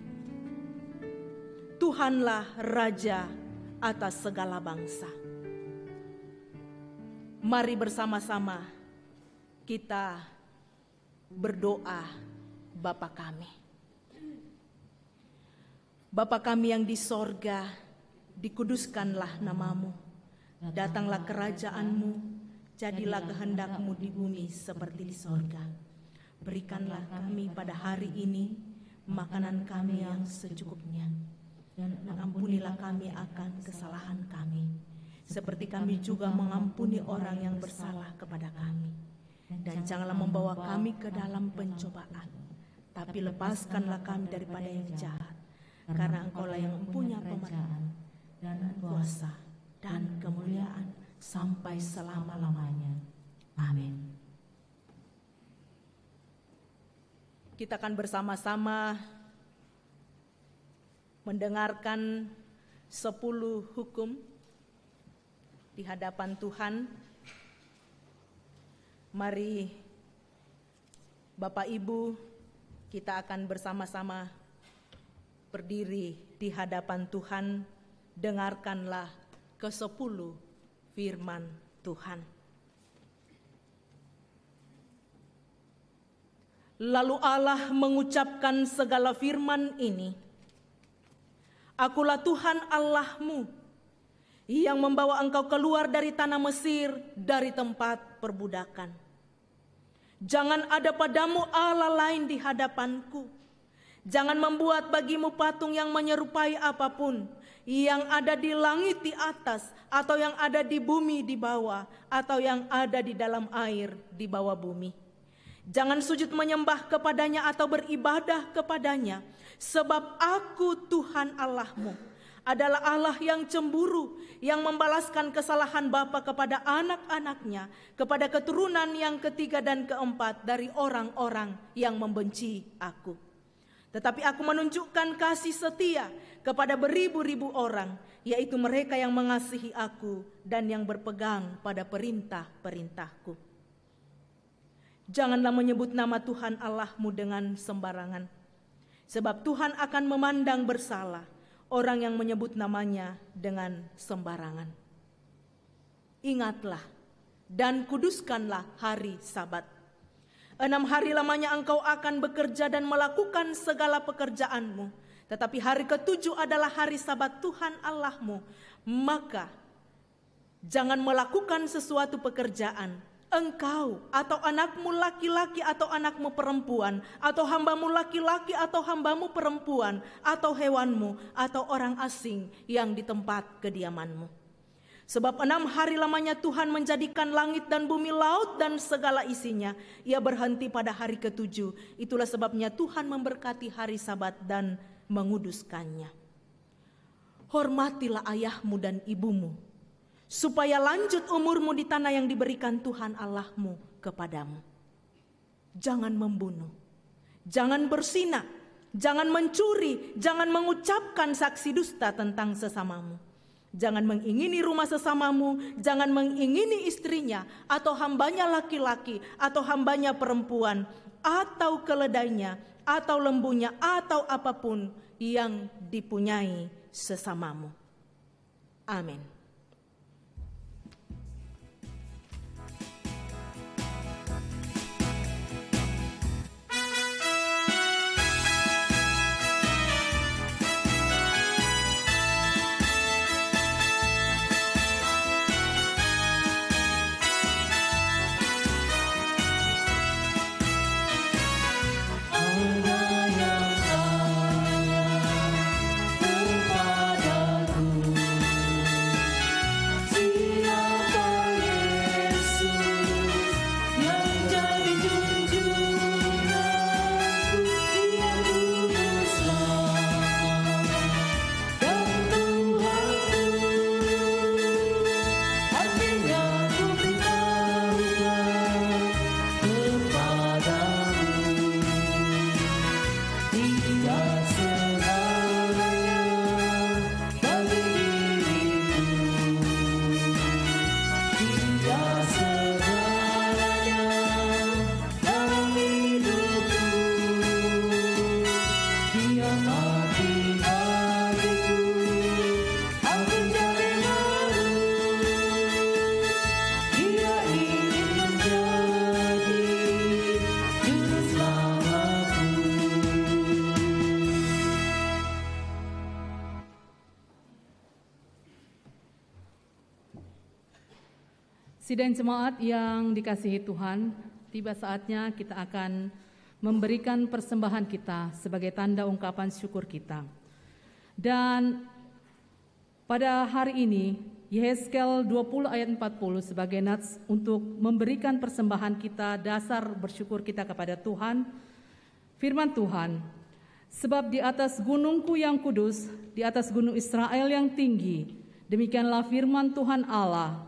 Tuhanlah Raja atas segala bangsa. Mari bersama-sama kita berdoa. Bapa kami. Bapa kami yang di sorga, dikuduskanlah namamu. Datanglah kerajaanmu, jadilah kehendakmu di bumi seperti di sorga. Berikanlah kami pada hari ini makanan kami yang secukupnya. Dan ampunilah kami akan kesalahan kami, seperti kami juga mengampuni orang yang bersalah kepada kami. Dan janganlah membawa kami ke dalam pencobaan, tapi lepaskanlah kami daripada yang jahat. Karena Engkaulah yang mempunyai pemerintahan dan kuasa dan kemuliaan sampai selama-lamanya. Amin. Kita akan bersama-sama mendengarkan 10 hukum di hadapan Tuhan. Mari Bapak Ibu, kita akan bersama-sama berdiri di hadapan Tuhan. Dengarkanlah ke-10 firman Tuhan. Lalu Allah mengucapkan segala firman ini. Akulah Tuhan Allahmu yang membawa engkau keluar dari tanah Mesir, dari tempat perbudakan. Jangan ada padamu Allah lain di hadapanku. Jangan membuat bagimu patung yang menyerupai apapun, yang ada di langit di atas, atau yang ada di bumi di bawah, atau yang ada di dalam air di bawah bumi. Jangan sujud menyembah kepadanya atau beribadah kepadanya, sebab aku Tuhan Allahmu adalah Allah yang cemburu, yang membalaskan kesalahan bapa kepada anak-anaknya, kepada keturunan yang ketiga dan keempat dari orang-orang yang membenci aku. Tetapi aku menunjukkan kasih setia kepada beribu-ribu orang, yaitu mereka yang mengasihi aku dan yang berpegang pada perintah-perintahku. Janganlah menyebut nama Tuhan Allahmu dengan sembarangan, sebab Tuhan akan memandang bersalah orang yang menyebut namanya dengan sembarangan. Ingatlah dan kuduskanlah hari Sabat. 6 hari lamanya engkau akan bekerja dan melakukan segala pekerjaanmu. Tetapi hari ke-7 adalah hari Sabat Tuhan Allahmu. Maka jangan melakukan sesuatu pekerjaan. Engkau atau anakmu laki-laki atau anakmu perempuan, atau hambamu laki-laki atau hambamu perempuan, atau hewanmu atau orang asing yang di tempat kediamanmu. Sebab 6 hari lamanya Tuhan menjadikan langit dan bumi, laut dan segala isinya. Ia berhenti pada hari ke-7. Itulah sebabnya Tuhan memberkati hari Sabat dan menguduskannya. Hormatilah ayahmu dan ibumu, supaya lanjut umurmu di tanah yang diberikan Tuhan Allahmu kepadamu. Jangan membunuh, jangan berzina, jangan mencuri, jangan mengucapkan saksi dusta tentang sesamamu. Jangan mengingini rumah sesamamu, jangan mengingini istrinya, atau hambanya laki-laki, atau hambanya perempuan, atau keledainya, atau lembunya, atau apapun yang dipunyai sesamamu. Amin. Sidang jemaat yang dikasihi Tuhan, tiba saatnya kita akan memberikan persembahan kita sebagai tanda ungkapan syukur kita. Dan pada hari ini, Yehezkel 20 ayat 40 sebagai nats untuk memberikan persembahan kita, dasar bersyukur kita kepada Tuhan. Firman Tuhan, sebab di atas gunungku yang kudus, di atas gunung Israel yang tinggi, demikianlah firman Tuhan Allah.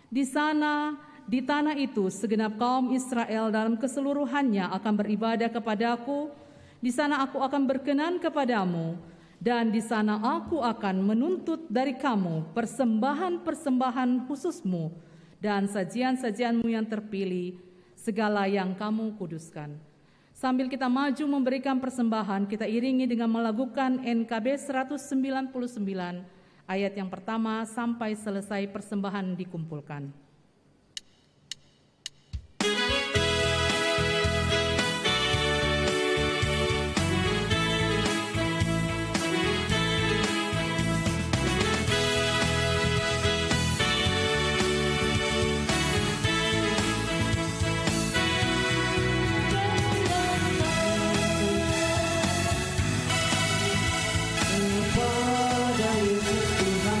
Di sana, di tanah itu, segenap kaum Israel dalam keseluruhannya akan beribadah kepadaku. Di sana aku akan berkenan kepadamu, dan di sana aku akan menuntut dari kamu persembahan-persembahan khususmu dan sajian-sajianmu yang terpilih, segala yang kamu kuduskan. Sambil kita maju memberikan persembahan, kita iringi dengan melakukan NKB 199, ayat yang pertama sampai selesai persembahan dikumpulkan. Kepada Yesus Tuhan,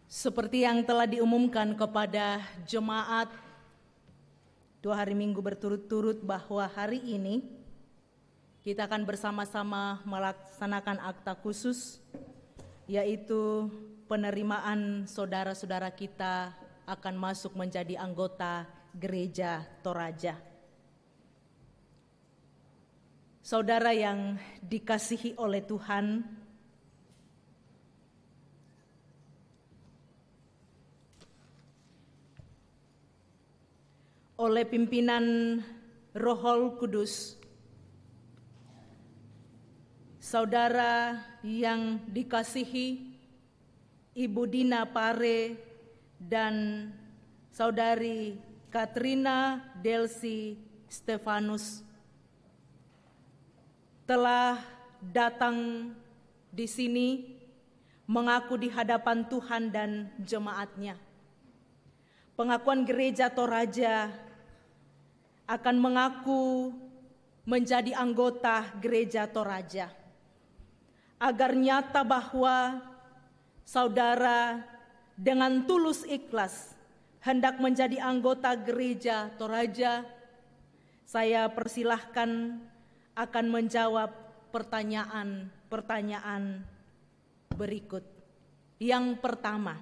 Seperti yang telah diumumkan kepada jemaat 2 hari minggu berturut-turut bahwa hari ini kita akan bersama-sama melaksanakan akta khusus, yaitu penerimaan saudara-saudara kita akan masuk menjadi anggota Gereja Toraja. Saudara yang dikasihi oleh Tuhan, oleh pimpinan Roh Kudus, saudara yang dikasihi Ibu Dina Pare dan Saudari Katrina Delsi Stefanus telah datang di sini mengaku di hadapan Tuhan dan jemaatnya. Pengakuan Gereja Toraja akan mengaku menjadi anggota Gereja Toraja, agar nyata bahwa saudara dengan tulus ikhlas hendak menjadi anggota Gereja Toraja. Saya persilahkan akan menjawab pertanyaan-pertanyaan berikut. Yang pertama,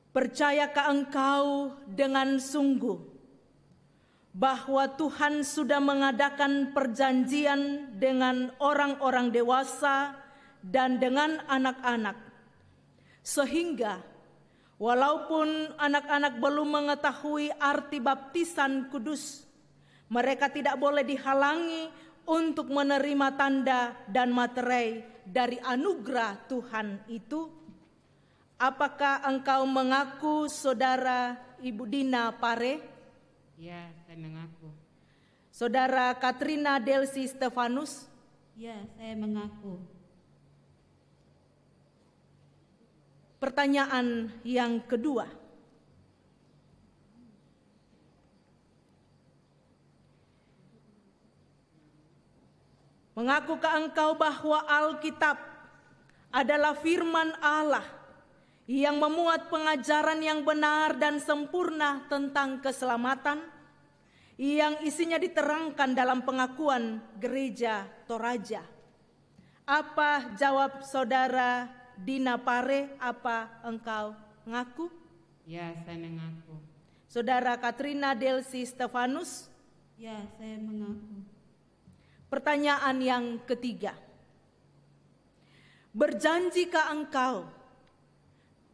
percayakah engkau dengan sungguh bahwa Tuhan sudah mengadakan perjanjian dengan orang-orang dewasa dan dengan anak-anak, sehingga walaupun anak-anak belum mengetahui arti baptisan kudus, mereka tidak boleh dihalangi untuk menerima tanda dan materai dari anugerah Tuhan itu? Apakah engkau mengaku, saudara Ibu Dina Pare? Ya, saya mengaku. Saudara Katrina Delsi Stefanus? Ya, saya mengaku. Pertanyaan yang kedua, mengakukah engkau bahwa Alkitab adalah firman Allah yang memuat pengajaran yang benar dan sempurna tentang keselamatan, yang isinya diterangkan dalam pengakuan Gereja Toraja? Apa jawab saudara Dina Pare? Apa engkau mengaku? Ya, saya mengaku. Saudara Katrina Delsi Stefanus? Ya, saya mengaku. Pertanyaan yang ketiga, berjanjikah engkau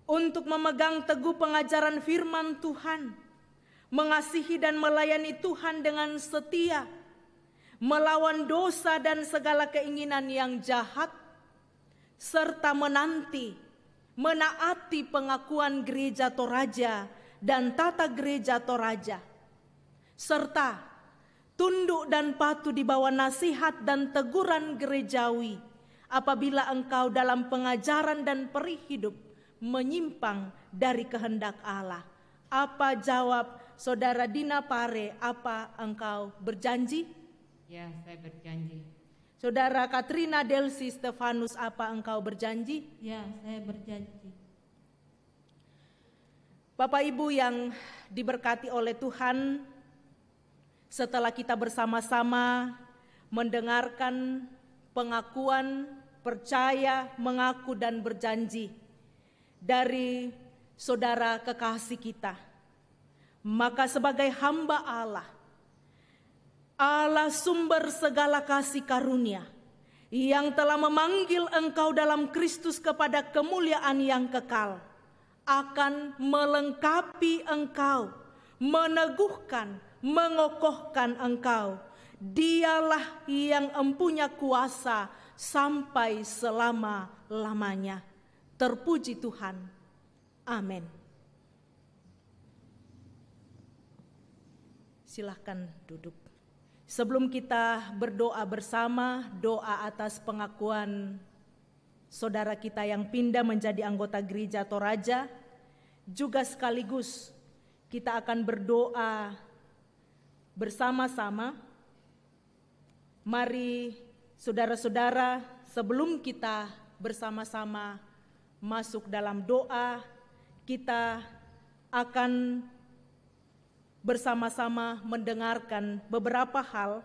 untuk memegang teguh pengajaran firman Tuhan, mengasihi dan melayani Tuhan dengan setia, melawan dosa dan segala keinginan yang jahat, serta menaati pengakuan Gereja Toraja dan tata Gereja Toraja, serta tunduk dan patuh di bawah nasihat dan teguran gerejawi apabila engkau dalam pengajaran dan peri hidup menyimpang dari kehendak Allah? Apa jawab saudara Dina Pare? Apa engkau berjanji? Ya, saya berjanji. Saudara Katrina Delsi Stefanus, apa engkau berjanji? Ya, saya berjanji. Bapak Ibu yang diberkati oleh Tuhan, setelah kita bersama-sama mendengarkan pengakuan, percaya, mengaku dan berjanji dari saudara kekasih kita, maka sebagai hamba Allah, Allah sumber segala kasih karunia, yang telah memanggil engkau dalam Kristus kepada kemuliaan yang kekal, akan melengkapi engkau, meneguhkan, mengokohkan engkau. Dialah yang empunya kuasa sampai selama-lamanya. Terpuji Tuhan. Amin. Silahkan duduk. Sebelum kita berdoa bersama, doa atas pengakuan saudara kita yang pindah menjadi anggota Gereja Toraja, juga sekaligus kita akan berdoa bersama-sama. Mari saudara-saudara, sebelum kita bersama-sama masuk dalam doa, kita akan bersama-sama mendengarkan beberapa hal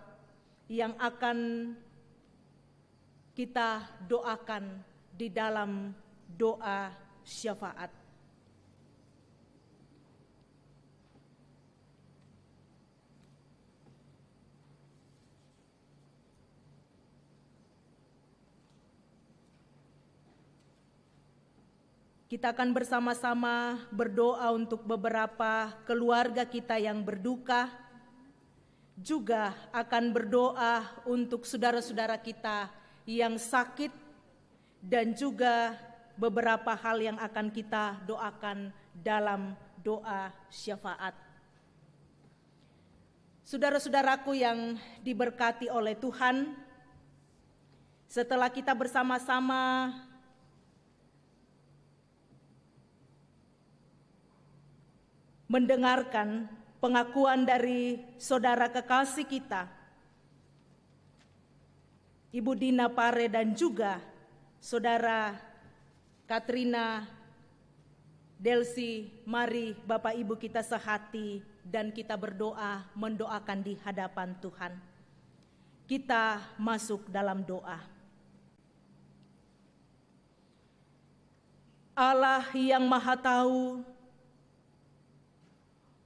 yang akan kita doakan di dalam doa syafaat. Kita akan bersama-sama berdoa untuk beberapa keluarga kita yang berduka, juga akan berdoa untuk saudara-saudara kita yang sakit, dan juga beberapa hal yang akan kita doakan dalam doa syafaat. Saudara-saudaraku yang diberkati oleh Tuhan, setelah kita bersama-sama mendengarkan pengakuan dari saudara kekasih kita, Ibu Dina Pare, dan juga saudara Katrina Delsi, mari Bapak Ibu kita sehati dan kita berdoa mendoakan di hadapan Tuhan. Kita masuk dalam doa. Allah yang Maha Tahu,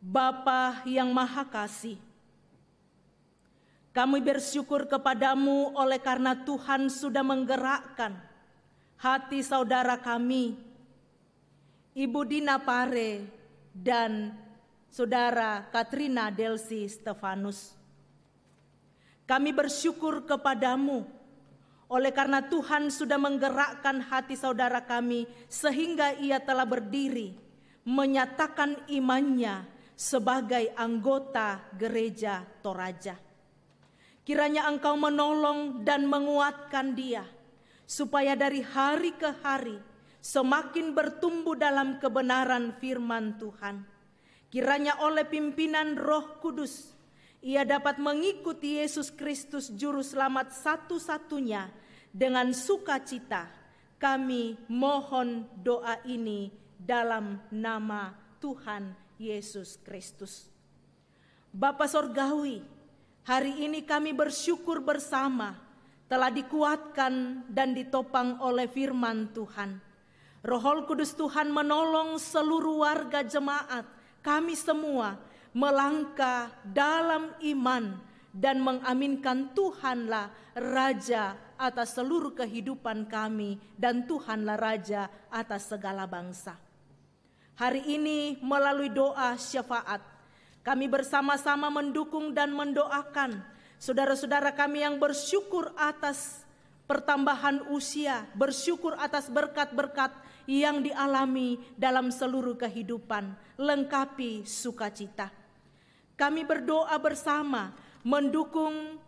Bapa yang Maha Kasih, kami bersyukur kepadamu oleh karena Tuhan sudah menggerakkan hati saudara kami, Ibu Dina Pare dan saudara Katrina Delsi Stefanus. Kami bersyukur kepadamu oleh karena Tuhan sudah menggerakkan hati saudara kami sehingga ia telah berdiri menyatakan imannya sebagai anggota gereja Toraja. Kiranya Engkau menolong dan menguatkan dia, supaya dari hari ke hari semakin bertumbuh dalam kebenaran firman Tuhan. Kiranya oleh pimpinan Roh Kudus, ia dapat mengikuti Yesus Kristus Juru Selamat satu-satunya dengan sukacita. Kami mohon doa ini dalam nama Tuhan Yesus Kristus. Bapa Sorgawi, hari ini kami bersyukur bersama telah dikuatkan dan ditopang oleh firman Tuhan. Roh Kudus Tuhan menolong seluruh warga jemaat, kami semua melangkah dalam iman dan mengaminkan Tuhanlah Raja atas seluruh kehidupan kami dan Tuhanlah Raja atas segala bangsa. Hari ini melalui doa syafaat, kami bersama-sama mendukung dan mendoakan saudara-saudara kami yang bersyukur atas pertambahan usia, bersyukur atas berkat-berkat yang dialami dalam seluruh kehidupan, lengkapi sukacita. Kami berdoa bersama mendukung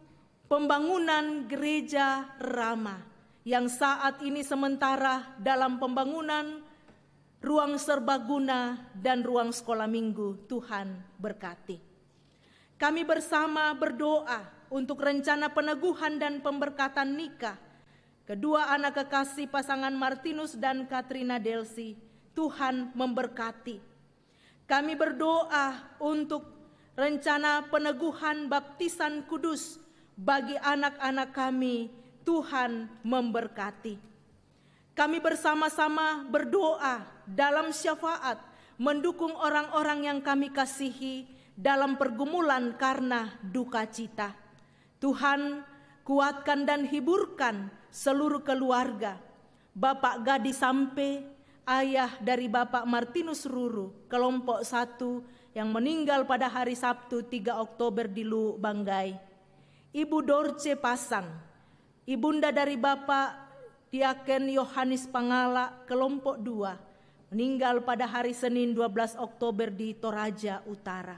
pembangunan gereja Rama yang saat ini sementara dalam pembangunan ruang serbaguna dan ruang sekolah minggu. Tuhan berkati. Kami bersama berdoa untuk rencana peneguhan dan pemberkatan nikah kedua anak kekasih pasangan Martinus dan Katrina Delsi. Tuhan memberkati. Kami berdoa untuk rencana peneguhan baptisan kudus bagi anak-anak kami. Tuhan memberkati. Kami bersama-sama berdoa dalam syafaat mendukung orang-orang yang kami kasihi dalam pergumulan karena duka cita. Tuhan kuatkan dan hiburkan seluruh keluarga. Bapak Gadi Sampe, ayah dari Bapak Martinus Ruru, kelompok 1 yang meninggal pada hari Sabtu 3 Oktober di Lu Banggai. Ibu Dorce Pasang, ibunda dari Bapak Diaken Yohanes Pangala, kelompok 2, meninggal pada hari Senin 12 Oktober di Toraja Utara.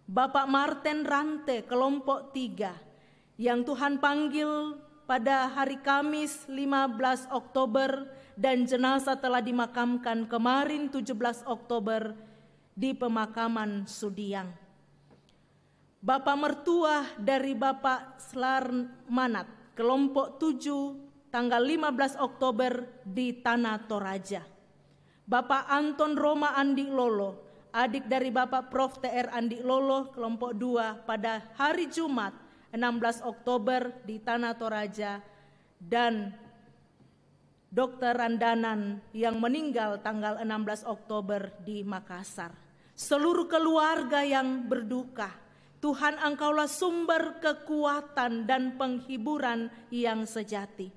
Bapak Martin Rante, kelompok 3, yang Tuhan panggil pada hari Kamis 15 Oktober dan jenazah telah dimakamkan kemarin 17 Oktober di pemakaman Sudiang. Bapak mertua dari Bapak Slar Manat, kelompok 7, tanggal 15 Oktober di Tanah Toraja. Bapak Anton Roma Andi Lolo, adik dari Bapak Prof. TR Andi Lolo, kelompok 2 pada hari Jumat 16 Oktober di Tanah Toraja, dan Dr. Randanan yang meninggal tanggal 16 Oktober di Makassar. Seluruh keluarga yang berduka, Tuhan Engkaulah sumber kekuatan dan penghiburan yang sejati,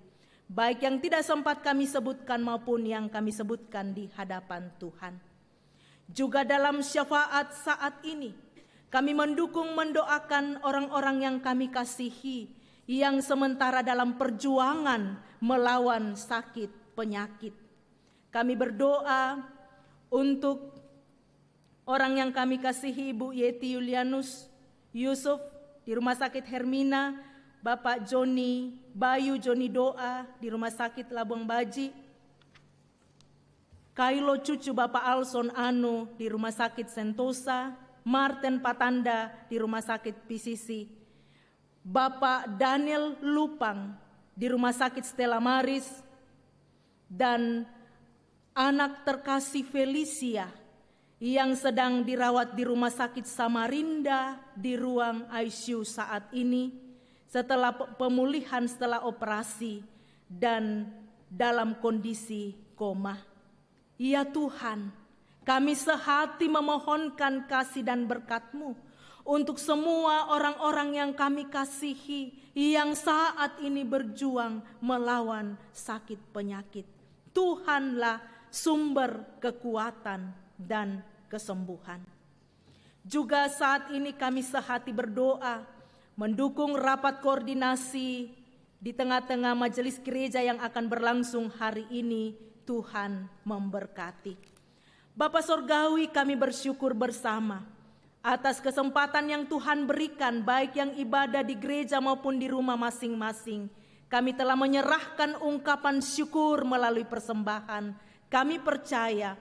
baik yang tidak sempat kami sebutkan maupun yang kami sebutkan di hadapan Tuhan. Juga dalam syafaat saat ini, kami mendukung mendoakan orang-orang yang kami kasihi, yang sementara dalam perjuangan melawan sakit penyakit. Kami berdoa untuk orang yang kami kasihi, Ibu Yeti Yulianus Yusuf di Rumah Sakit Hermina, Bapak Joni Bayu Joni Doa di Rumah Sakit Labuang Baji, Kailo cucu Bapak Alson Anu di Rumah Sakit Sentosa, Martin Patanda di Rumah Sakit PCC, Bapak Daniel Lupang di Rumah Sakit Stella Maris, dan anak terkasih Felicia yang sedang dirawat di Rumah Sakit Samarinda di ruang ICU saat ini setelah pemulihan setelah operasi dan dalam kondisi koma. Ya Tuhan, kami sehati memohonkan kasih dan berkat-Mu untuk semua orang-orang yang kami kasihi yang saat ini berjuang melawan sakit penyakit. Tuhanlah sumber kekuatan dan kesembuhan. Juga saat ini kami sehati berdoa mendukung rapat koordinasi di tengah-tengah majelis gereja yang akan berlangsung hari ini. Tuhan memberkati. Bapa Sorgawi, kami bersyukur bersama atas kesempatan yang Tuhan berikan, baik yang ibadah di gereja maupun di rumah masing-masing. Kami telah menyerahkan ungkapan syukur melalui persembahan. Kami percaya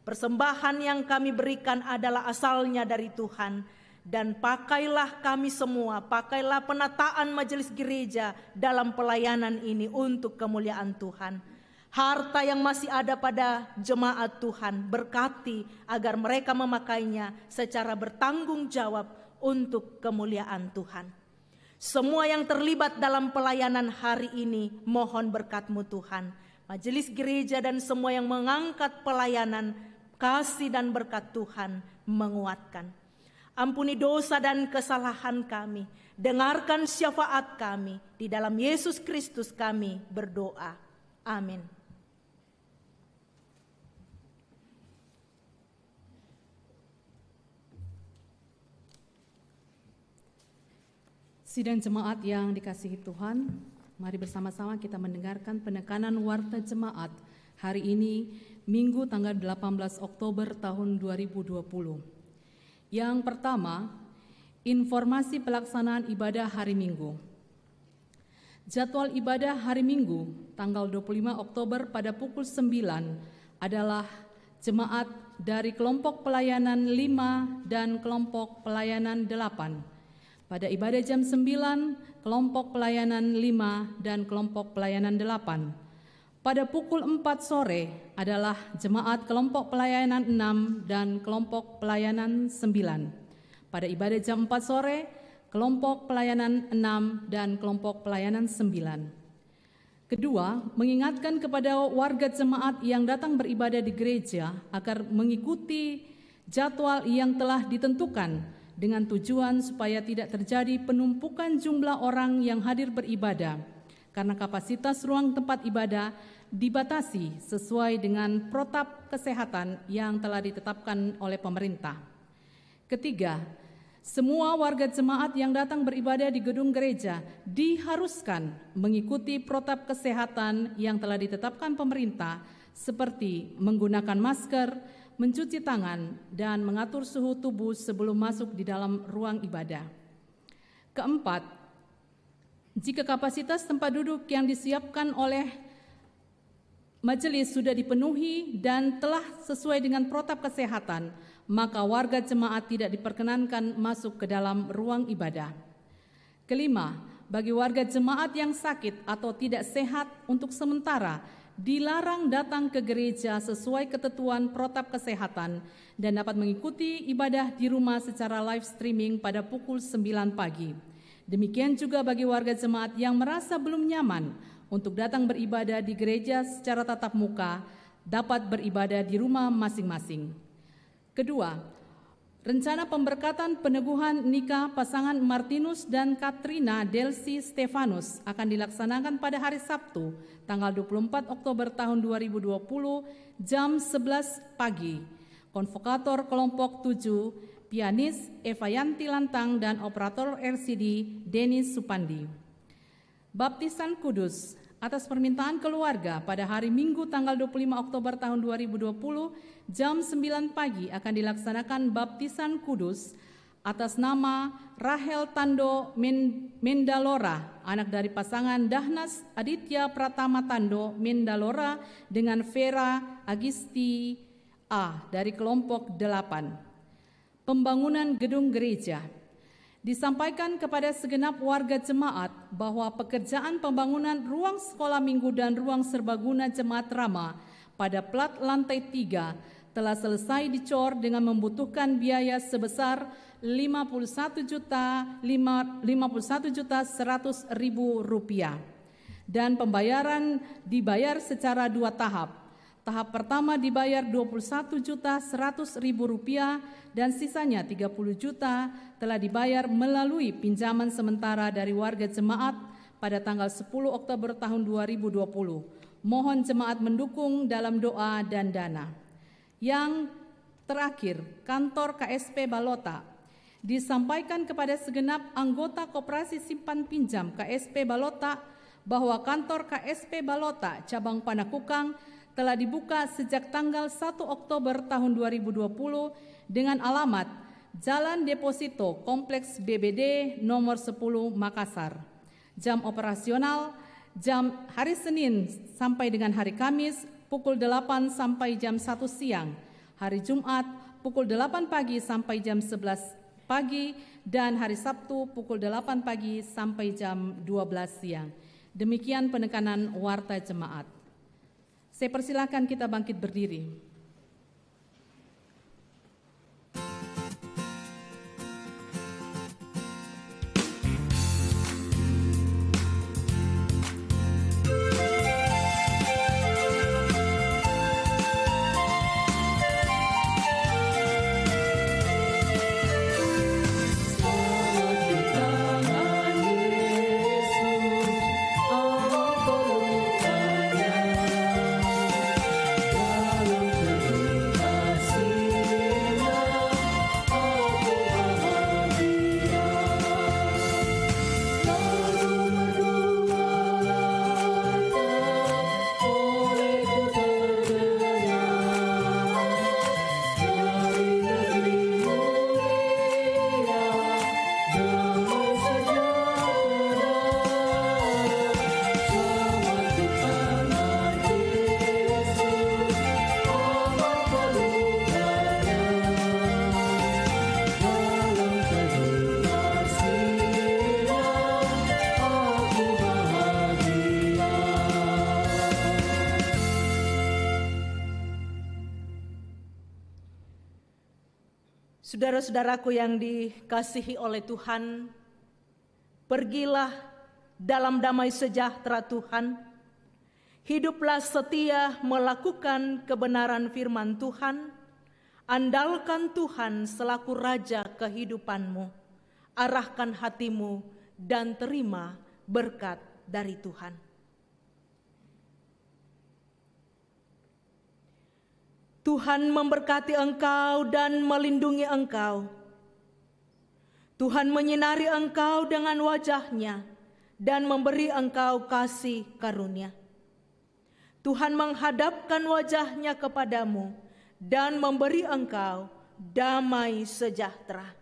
persembahan yang kami berikan adalah asalnya dari Tuhan. Dan pakailah kami semua, pakailah penataan majelis gereja dalam pelayanan ini untuk kemuliaan Tuhan. Harta yang masih ada pada jemaat Tuhan, berkati agar mereka memakainya secara bertanggung jawab untuk kemuliaan Tuhan. Semua yang terlibat dalam pelayanan hari ini, mohon berkat-Mu Tuhan. Majelis gereja dan semua yang mengangkat pelayanan, kasih dan berkat Tuhan menguatkan. Ampuni dosa dan kesalahan kami, dengarkan syafaat kami, di dalam Yesus Kristus kami berdoa. Amin. Sidang jemaat yang dikasihi Tuhan, mari bersama-sama kita mendengarkan penekanan warta jemaat hari ini, Minggu tanggal 18 Oktober tahun 2020. Yang pertama, informasi pelaksanaan ibadah hari Minggu. Jadwal ibadah hari Minggu tanggal 25 Oktober pada pukul 9 adalah jemaat dari kelompok pelayanan 5 dan kelompok pelayanan 8. Pada ibadah jam 9, kelompok pelayanan 5 dan kelompok pelayanan 8. Pada pukul 4 sore adalah jemaat kelompok pelayanan 6 dan kelompok pelayanan 9. Pada ibadah jam 4 sore, kelompok pelayanan 6 dan kelompok pelayanan 9. Kedua, mengingatkan kepada warga jemaat yang datang beribadah di gereja agar mengikuti jadwal yang telah ditentukan dengan tujuan supaya tidak terjadi penumpukan jumlah orang yang hadir beribadah, karena kapasitas ruang tempat ibadah dibatasi sesuai dengan protap kesehatan yang telah ditetapkan oleh pemerintah. Ketiga, semua warga jemaat yang datang beribadah di gedung gereja diharuskan mengikuti protap kesehatan yang telah ditetapkan pemerintah, seperti menggunakan masker, mencuci tangan, dan mengatur suhu tubuh sebelum masuk di dalam ruang ibadah. Keempat, jika kapasitas tempat duduk yang disiapkan oleh majelis sudah dipenuhi dan telah sesuai dengan protap kesehatan, maka warga jemaat tidak diperkenankan masuk ke dalam ruang ibadah. Kelima, bagi warga jemaat yang sakit atau tidak sehat untuk sementara dilarang datang ke gereja sesuai ketentuan protap kesehatan dan dapat mengikuti ibadah di rumah secara live streaming pada pukul 9 pagi. Demikian juga bagi warga jemaat yang merasa belum nyaman untuk datang beribadah di gereja secara tatap muka, dapat beribadah di rumah masing-masing. Kedua, rencana pemberkatan peneguhan nikah pasangan Martinus dan Katrina Delsi Stefanus akan dilaksanakan pada hari Sabtu, tanggal 24 Oktober tahun 2020, jam 11 pagi. Konvokator kelompok 7, pianis Eva Yanti Lantang dan operator RCD Denis Supandi. Baptisan Kudus atas permintaan keluarga pada hari Minggu tanggal 25 Oktober tahun 2020 jam 9 pagi akan dilaksanakan baptisan kudus atas nama Rahel Tando Mendalora, anak dari pasangan Dahnas Aditya Pratama Tando Mendalora dengan Vera Agisti A dari kelompok 8. Pembangunan gedung gereja. Disampaikan kepada segenap warga jemaat bahwa pekerjaan pembangunan ruang sekolah minggu dan ruang serbaguna jemaat Rama pada plat lantai 3 telah selesai dicor dengan membutuhkan biaya sebesar Rp51.100.000 dan pembayaran dibayar secara 2 tahap. Tahap pertama dibayar Rp21.100.000 dan sisanya Rp30 juta telah dibayar melalui pinjaman sementara dari warga jemaat pada tanggal 10 Oktober tahun 2020. Mohon jemaat mendukung dalam doa dan dana. Yang terakhir, kantor KSP Balota. Disampaikan kepada segenap anggota Koperasi Simpan Pinjam KSP Balota bahwa kantor KSP Balota cabang Panakukang telah dibuka sejak tanggal 1 Oktober tahun 2020 dengan alamat Jalan Deposito Kompleks BBD nomor 10 Makassar. Jam operasional jam hari Senin sampai dengan hari Kamis pukul 8 sampai jam 1 siang, hari Jumat pukul 8 pagi sampai jam 11 pagi, dan hari Sabtu pukul 8 pagi sampai jam 12 siang. Demikian penekanan warta jemaat. Saya persilakan kita bangkit berdiri. Saudara-saudaraku yang dikasihi oleh Tuhan, pergilah dalam damai sejahtera Tuhan, hiduplah setia melakukan kebenaran firman Tuhan, andalkan Tuhan selaku Raja kehidupanmu, arahkan hatimu dan terima berkat dari Tuhan. Tuhan memberkati engkau dan melindungi engkau. Tuhan menyinari engkau dengan wajah-Nya dan memberi engkau kasih karunia. Tuhan menghadapkan wajah-Nya kepadamu dan memberi engkau damai sejahtera.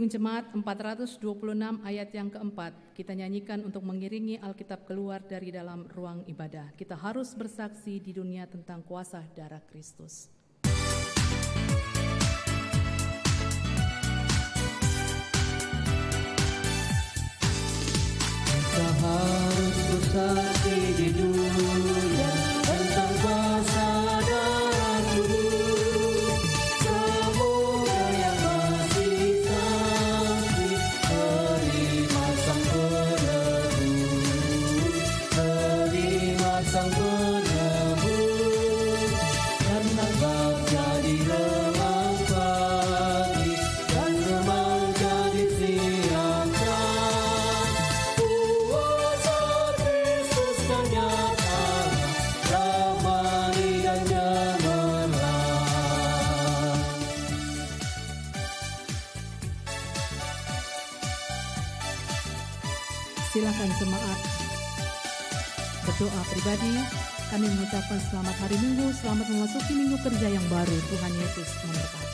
Kidung Jemaat 426 ayat yang keempat, kita nyanyikan untuk mengiringi Alkitab keluar dari dalam ruang ibadah. Kita harus bersaksi di dunia tentang kuasa darah Kristus. Kita harus bersaksi di dunia tentang kuasa darah Kudus. Semoga yang masih saksi terima sang penebus, terima sang penebus, dan anggap jadi remang pagi dan remang jadi siang. Silakan jemaat berdoa pribadi. Kami mengucapkan selamat hari Minggu, selamat memasuki minggu kerja yang baru. Tuhan Yesus memberkati.